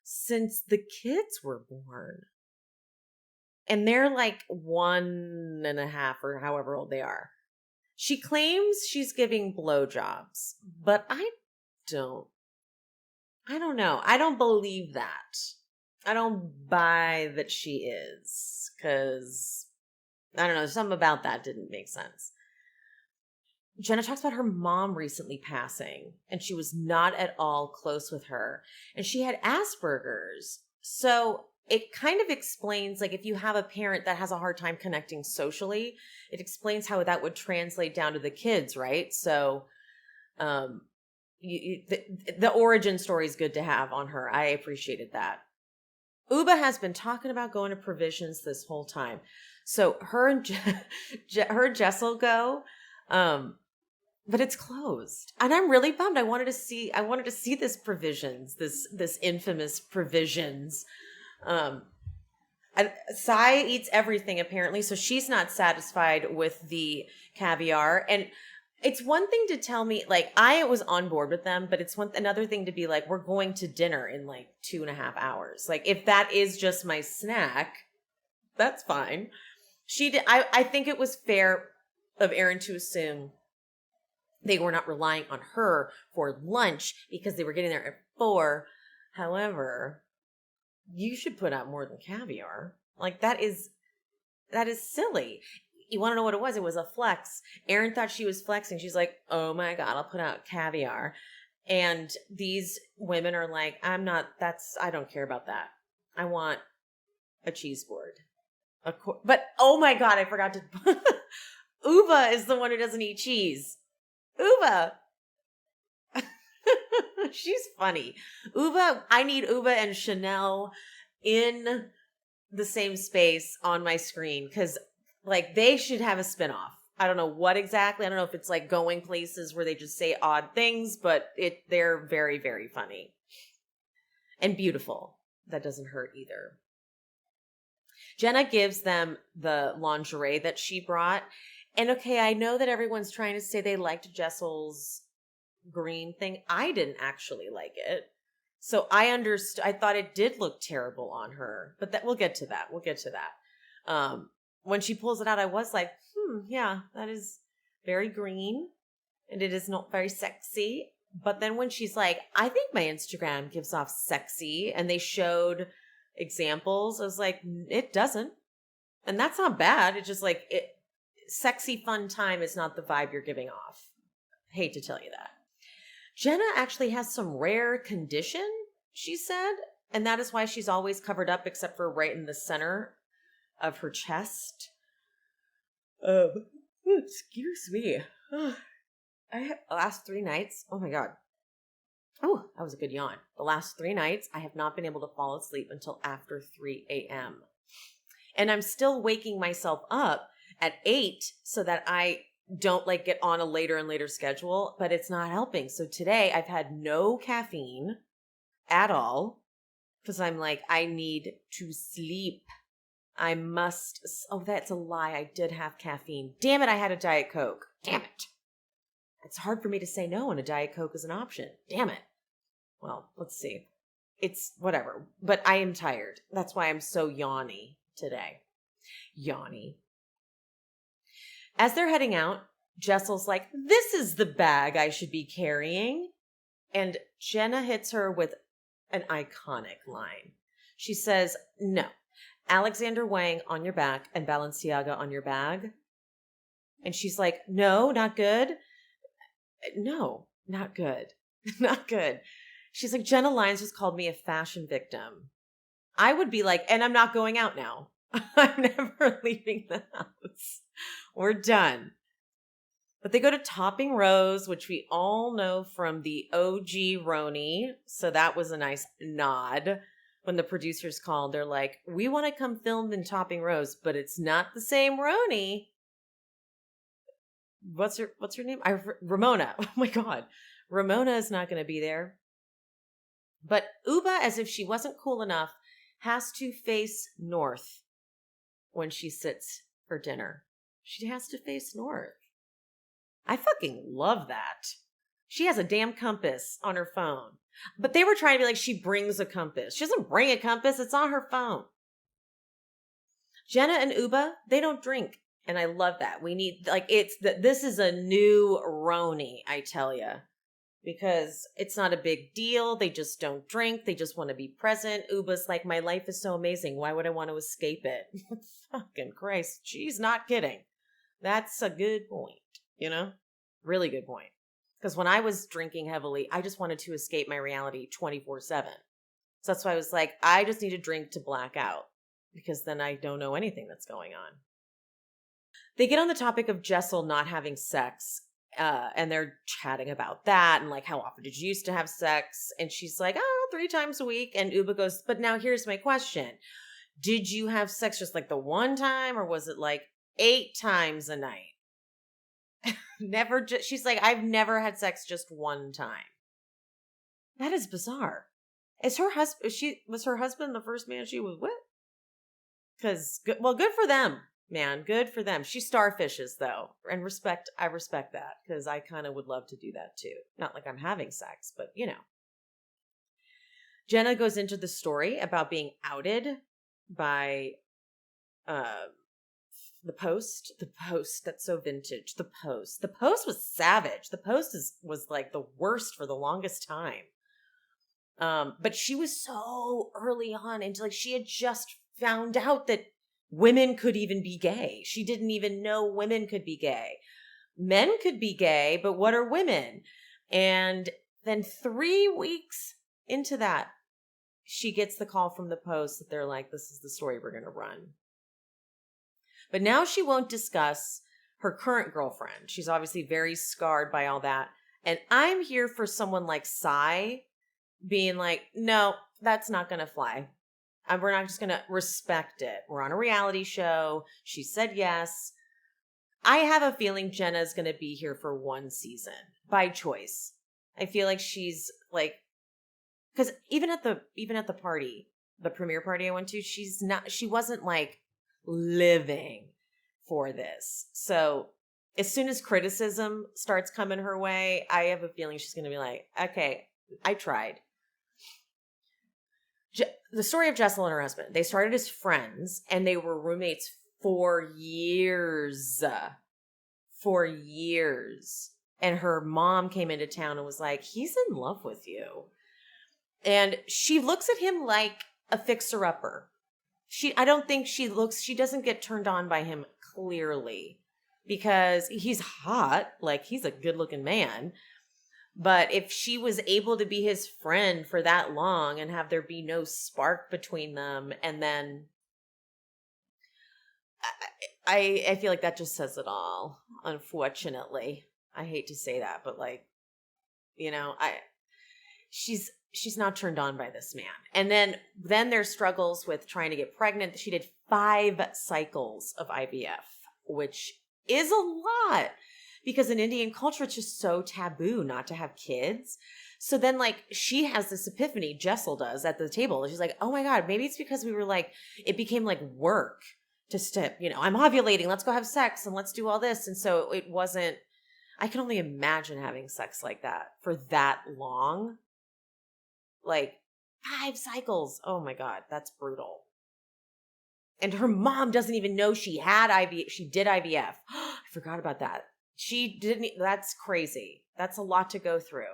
S2: since the kids were born. And they're like 1.5 or however old they are. She claims she's giving blowjobs, but I don't know. I don't believe that. I don't buy that she is, because I don't know, something about that didn't make sense. Jenna talks about her mom recently passing, and she was not at all close with her, and she had Asperger's. So it kind of explains, like, if you have a parent that has a hard time connecting socially, it explains how that would translate down to the kids, right? So the origin story is good to have on her. I appreciated that. Uba has been talking about going to Provisions this whole time. So her and Jessel go, but it's closed. And I'm really bummed. I wanted to see this Provisions, this infamous Provisions. And Sai eats everything apparently, so she's not satisfied with the caviar. And it's one thing to tell me, like, I was on board with them, but it's another thing to be like, we're going to dinner in like 2.5 hours. Like, if that is just my snack, that's fine. I think it was fair of Erin to assume they were not relying on her for lunch because they were getting there at 4. However, you should put out more than caviar. Like, that is silly. You want to know what it was? It was a flex. Erin thought she was flexing. She's like, oh my God, I'll put out caviar. And these women are like, I don't care about that. I want a cheese board. But, oh my God, I forgot to. Uva is the one who doesn't eat cheese. Uva. She's funny. Uva, I need Uva and Chanel in the same space on my screen, because like they should have a spinoff. I don't know what exactly. I don't know if it's like going places where they just say odd things, but they're very, very funny. And beautiful. That doesn't hurt either. Jenna gives them the lingerie that she brought. And okay, I know that everyone's trying to say they liked Jessel's green thing. I didn't actually like it. So I thought it did look terrible on her. But we'll get to that. When she pulls it out, I was like, yeah, that is very green. And it is not very sexy. But then when she's like, I think my Instagram gives off sexy, and they showed examples, I was like, it doesn't. And that's not bad. It's just like, sexy fun time is not the vibe you're giving off. Hate to tell you that. Jenna actually has some rare condition, she said. And that is why she's always covered up except for right in the center of her chest. Excuse me. I have the last 3 nights. Oh my God. Oh, that was a good yawn. The last 3 nights, I have not been able to fall asleep until after 3 a.m. And I'm still waking myself up at 8 so that I don't like get on a later and later schedule, but it's not helping. So today I've had no caffeine at all. Because I'm like, I need to sleep. I must. Oh, that's a lie. I did have caffeine. Damn it, I had a Diet Coke. Damn it. It's hard for me to say no when a Diet Coke is an option. Damn it. Well, let's see. It's whatever. But I am tired. That's why I'm so yawny today. Yawny. As they're heading out, Jessel's like, this is the bag I should be carrying. And Jenna hits her with an iconic line. She says, no, Alexander Wang on your back and Balenciaga on your bag. And she's like, no, not good. No, not good. Not good. She's like, Jenna Lyons just called me a fashion victim. I would be like, and I'm not going out now. I'm never leaving the house. We're done. But they go to Topping Rose, which we all know from the OG RHONY. So that was a nice nod. When the producers called, they're like, we want to come film in Topping Rose, but it's not the same RHONY. What's her name? Ramona. Oh my God. Ramona is not going to be there. But Uba, as if she wasn't cool enough, has to face north when she sits for dinner. She has to face north. I fucking love that. She has a damn compass on her phone. But they were trying to be like, she brings a compass. She doesn't bring a compass. It's on her phone. Jenna and Uba, they don't drink. And I love that. We need, like, this is a new RHONY, I tell you. Because it's not a big deal. They just don't drink. They just want to be present. Uba's like, my life is so amazing. Why would I want to escape it? Fucking Christ. She's not kidding. That's a good point. You know? Really good point. Because when I was drinking heavily, I just wanted to escape my reality 24/7. So that's why I was like, I just need to drink to black out. Because then I don't know anything that's going on. They get on the topic of Jessel not having sex. And they're chatting about that and like, how often did you used to have sex? And she's like, 3 times a week. And Uba goes, but now here's my question. Did you have sex just like the one time, or was it like 8 times a night? She's like, I've never had sex just one time. That is bizarre. Was her husband the first man she was with? Because, good for them. Man, good for them. She starfishes, though. And I respect that, because I kind of would love to do that, too. Not like I'm having sex, but, you know. Jenna goes into the story about being outed by the Post. The Post, that's so vintage. The Post. The Post was savage. The Post was like the worst for the longest time. But she was so early on into, like, she had just found out that women could even be gay. She didn't even know women could be gay. Men could be gay, but what are women? And then 3 weeks into that, she gets the call from the Post that they're like, this is the story we're going to run. But now she won't discuss her current girlfriend. She's obviously very scarred by all that. And I'm here for someone like Sai being like, no, that's not going to fly. We're not just going to respect it. We're on a reality show. She said yes. I have a feeling Jenna's going to be here for 1 season by choice. I feel like she's like, because even at the party, the premiere party I went to, she wasn't like living for this. So as soon as criticism starts coming her way, I have a feeling she's going to be like, okay, I tried. The story of Jessel and her husband, they started as friends and they were roommates for years. For years. And her mom came into town and was like, he's in love with you. And she looks at him like a fixer-upper. I don't think she doesn't get turned on by him clearly because he's hot. Like, he's a good-looking man. But if she was able to be his friend for that long and have there be no spark between them, and then I feel like that just says it all, unfortunately. I hate to say that, but like, you know, she's not turned on by this man. And then there's struggles with trying to get pregnant. She did 5 cycles of IVF, which is a lot. Because in Indian culture, it's just so taboo not to have kids. So then, like, she has this epiphany, Jessel does, at the table. She's like, oh my God, maybe it's because we were like, it became like work to, I'm ovulating, let's go have sex and let's do all this. And so it wasn't, I can only imagine having sex like that for that long. Like 5 cycles. Oh my God, that's brutal. And her mom doesn't even know she had IVF. She did IVF. I forgot about that. She didn't, that's crazy. That's a lot to go through.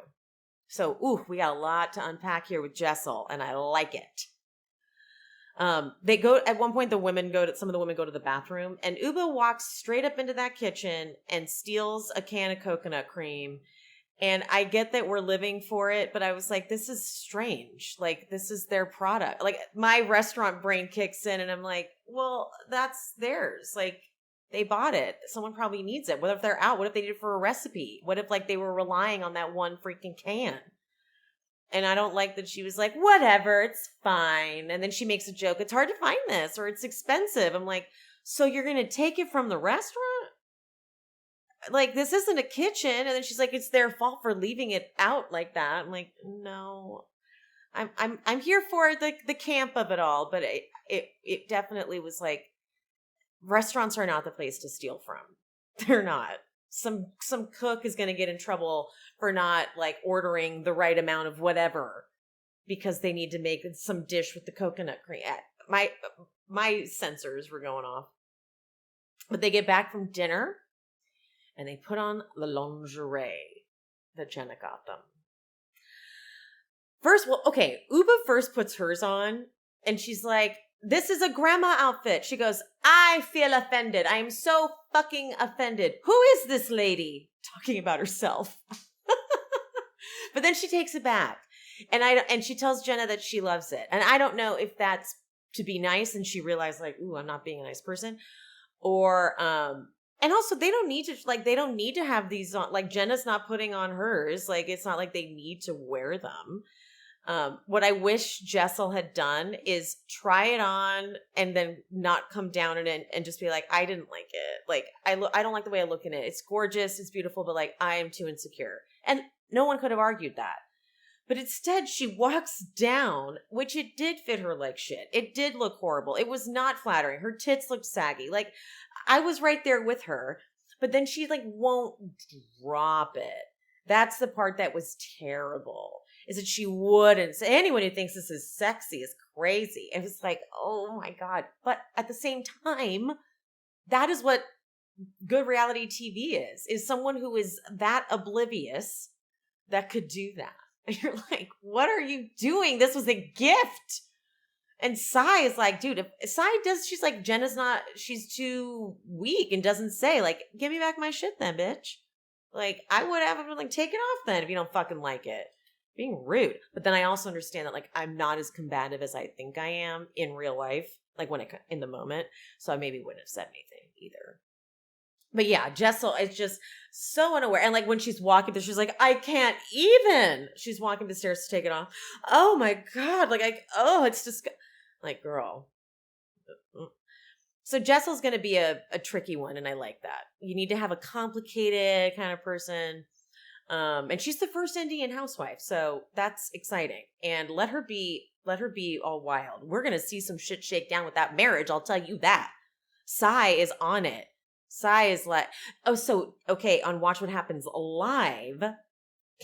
S2: So, we got a lot to unpack here with Jessel, and I like it. They go, at one point, some of the women go to the bathroom, and Uba walks straight up into that kitchen and steals a can of coconut cream. And I get that we're living for it, but I was like, this is strange. Like, this is their product. Like, my restaurant brain kicks in, and I'm like, well, that's theirs. Like, they bought it. Someone probably needs it. What if they're out? What if they need it for a recipe? What if, like, they were relying on that one freaking can? And I don't like that she was like, whatever, it's fine. And then she makes a joke, it's hard to find this, or it's expensive. I'm like, so you're going to take it from the restaurant? Like, this isn't a kitchen. And then she's like, it's their fault for leaving it out like that. I'm like, no, I'm here for the camp of it all. But it definitely was like, restaurants are not the place to steal from. They're not. Some cook is going to get in trouble for not like ordering the right amount of whatever because they need to make some dish with the coconut cream. My sensors were going off. But they get back from dinner and they put on the lingerie that Jenna got them. Uba first puts hers on and she's like, this is a grandma outfit. She goes, I feel offended. I am so fucking offended. Who is this lady? Talking about herself. But then she takes it back. And she tells Jenna that she loves it. And I don't know if that's to be nice and she realized like, ooh, I'm not being a nice person. Or, and also they don't need to have these on, like Jenna's not putting on hers. Like, it's not like they need to wear them. What I wish Jessel had done is try it on and then not come down in it and just be like, I didn't like it. Like, I don't like the way I look in it. It's gorgeous. It's beautiful, but like, I am too insecure. And no one could have argued that. But instead she walks down, which it did fit her like shit. It did look horrible. It was not flattering. Her tits looked saggy. Like, I was right there with her, but then she like won't drop it. That's the part that was terrible. Is that she wouldn't. So anyone who thinks this is sexy is crazy. It was like, oh my God. But at the same time, that is what good reality TV is someone who is that oblivious that could do that. And you're like, what are you doing? This was a gift. And Sai is like, dude, if Sai does, she's like, she's too weak and doesn't say, like, give me back my shit then, bitch. Like, I would have been like, take it off then if you don't fucking like it. Being rude. But then I also understand that like I'm not as combative as I think I am in real life, like in the moment. So I maybe wouldn't have said anything either. But yeah, Jessel is just so unaware. And like when she's walking, she's like, I can't even. She's walking the stairs to take it off. Oh my God. Like, it's just like, girl. So Jessel's going to be a tricky one. And I like that. You need to have a complicated kind of person. And she's the first Indian housewife, so that's exciting. And let her be all wild. We're gonna see some shit shake down with that marriage. I'll tell you that. Sai is on it. Sai is like, on Watch What Happens Live,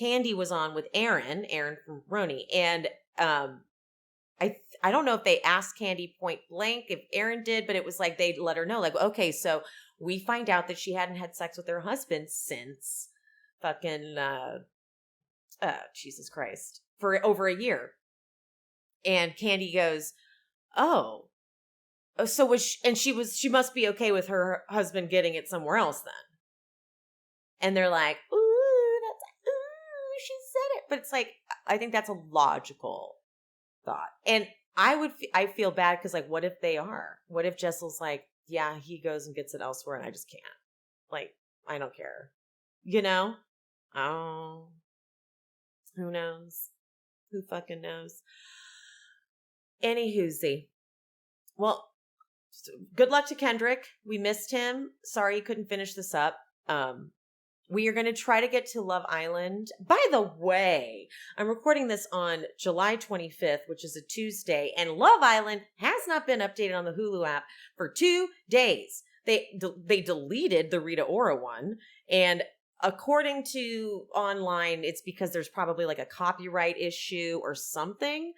S2: Kandi was on with Aaron from RHONY, and I don't know if they asked Kandi point blank if Aaron did, but it was like they let her know, like, okay, so we find out that she hadn't had sex with her husband since fucking Jesus Christ, for over a year. And Kandi goes, oh, so was she, and she must be okay with her husband getting it somewhere else then. And they're like, ooh, she said it. But it's like, I think that's a logical thought. And I feel bad because like, what if they are? What if Jessel's like, yeah, he goes and gets it elsewhere and I just can't. Like, I don't care. You know? Oh, who knows? Who fucking knows? Anywhoosie. Well, good luck to Kendrick. We missed him. Sorry he couldn't finish this up. We are going to try to get to Love Island. By the way, I'm recording this on July 25th, which is a Tuesday, and Love Island has not been updated on the Hulu app for 2 days. They deleted the Rita Ora one, and according to online, it's because there's probably like a copyright issue or something.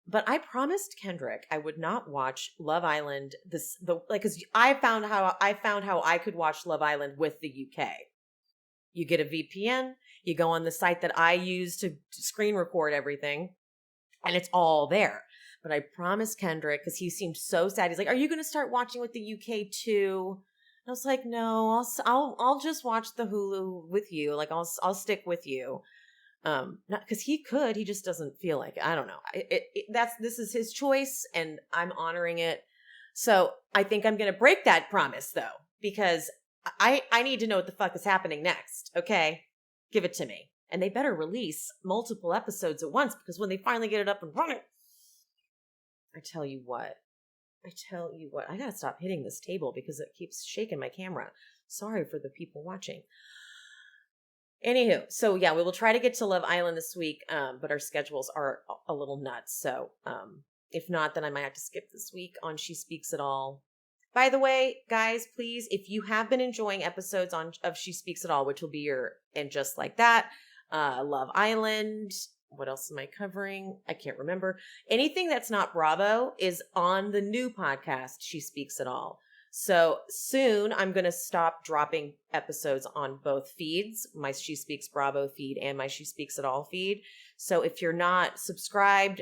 S2: But I promised Kendrick I would not watch Love Island because I found how I could watch Love Island with the UK. You get a VPN, you go on the site that I use to screen record everything, and it's all there. But I promised Kendrick, because he seemed so sad. He's like, "Are you going to start watching with the UK too?" And I was like, "No, I'll just watch the Hulu with you. Like I'll stick with you." Not because he could, he just doesn't feel like it. I don't know. This is his choice, and I'm honoring it. So I think I'm going to break that promise though, because I need to know what the fuck is happening next. Okay, give it to me, and they better release multiple episodes at once, because when they finally get it up and running, I tell you what, I gotta stop hitting this table because it keeps shaking my camera. Sorry for the people watching. Anywho, so yeah, we will try to get to Love Island this week, but our schedules are a little nuts. So if not, then I might have to skip this week on She Speaks It All. By the way, guys, please, if you have been enjoying episodes of She Speaks It All, which will be your And Just Like That, Love Island, what else am I covering? I can't remember. Anything that's not Bravo is on the new podcast, She Speaks It All. So soon I'm going to stop dropping episodes on both feeds, my She Speaks Bravo feed and my She Speaks It All feed. So if you're not subscribed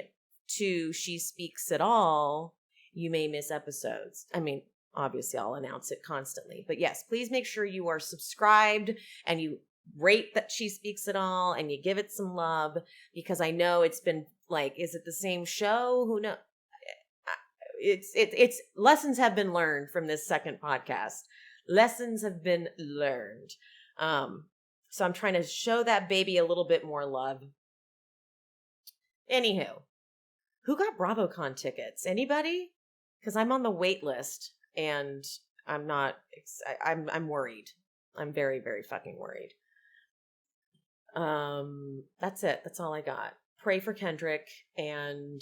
S2: to She Speaks It All, you may miss episodes. I mean, obviously I'll announce it constantly, but yes, please make sure you are subscribed and you rate that She Speaks It All and you give it some love, because I know it's been like, is it the same show? Who knows? It's lessons have been learned from this second podcast. Lessons have been learned. So I'm trying to show that baby a little bit more love. Anywho, who got BravoCon tickets? Anybody? Because I'm on the wait list and I'm not. I'm worried. I'm very, very fucking worried. That's it. That's all I got. Pray for Kendrick, and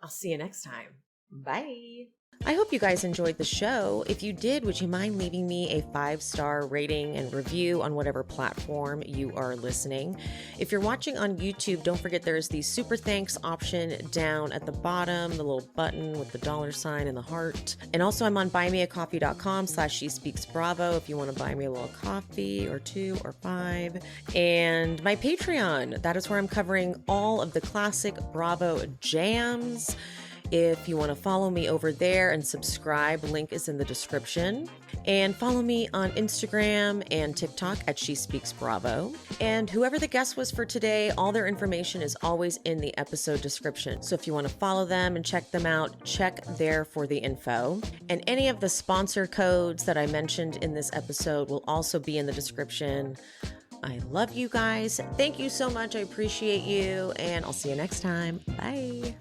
S2: I'll see you next time. Bye. I hope you guys enjoyed the show. If you did, would you mind leaving me a 5-star rating and review on whatever platform you are listening? If you're watching on YouTube, don't forget there's the super thanks option down at the bottom, the little button with the $ and the heart. And also I'm on buymeacoffee.com/SheSpeaksBravo if you want to buy me a little coffee or 2 or 5. And my Patreon, that is where I'm covering all of the classic Bravo jams. If you want to follow me over there and subscribe, link is in the description. And follow me on Instagram and TikTok at She Speaks Bravo. And whoever the guest was for today, all their information is always in the episode description. So if you want to follow them and check them out, check there for the info. And any of the sponsor codes that I mentioned in this episode will also be in the description. I love you guys. Thank you so much. I appreciate you. And I'll see you next time. Bye.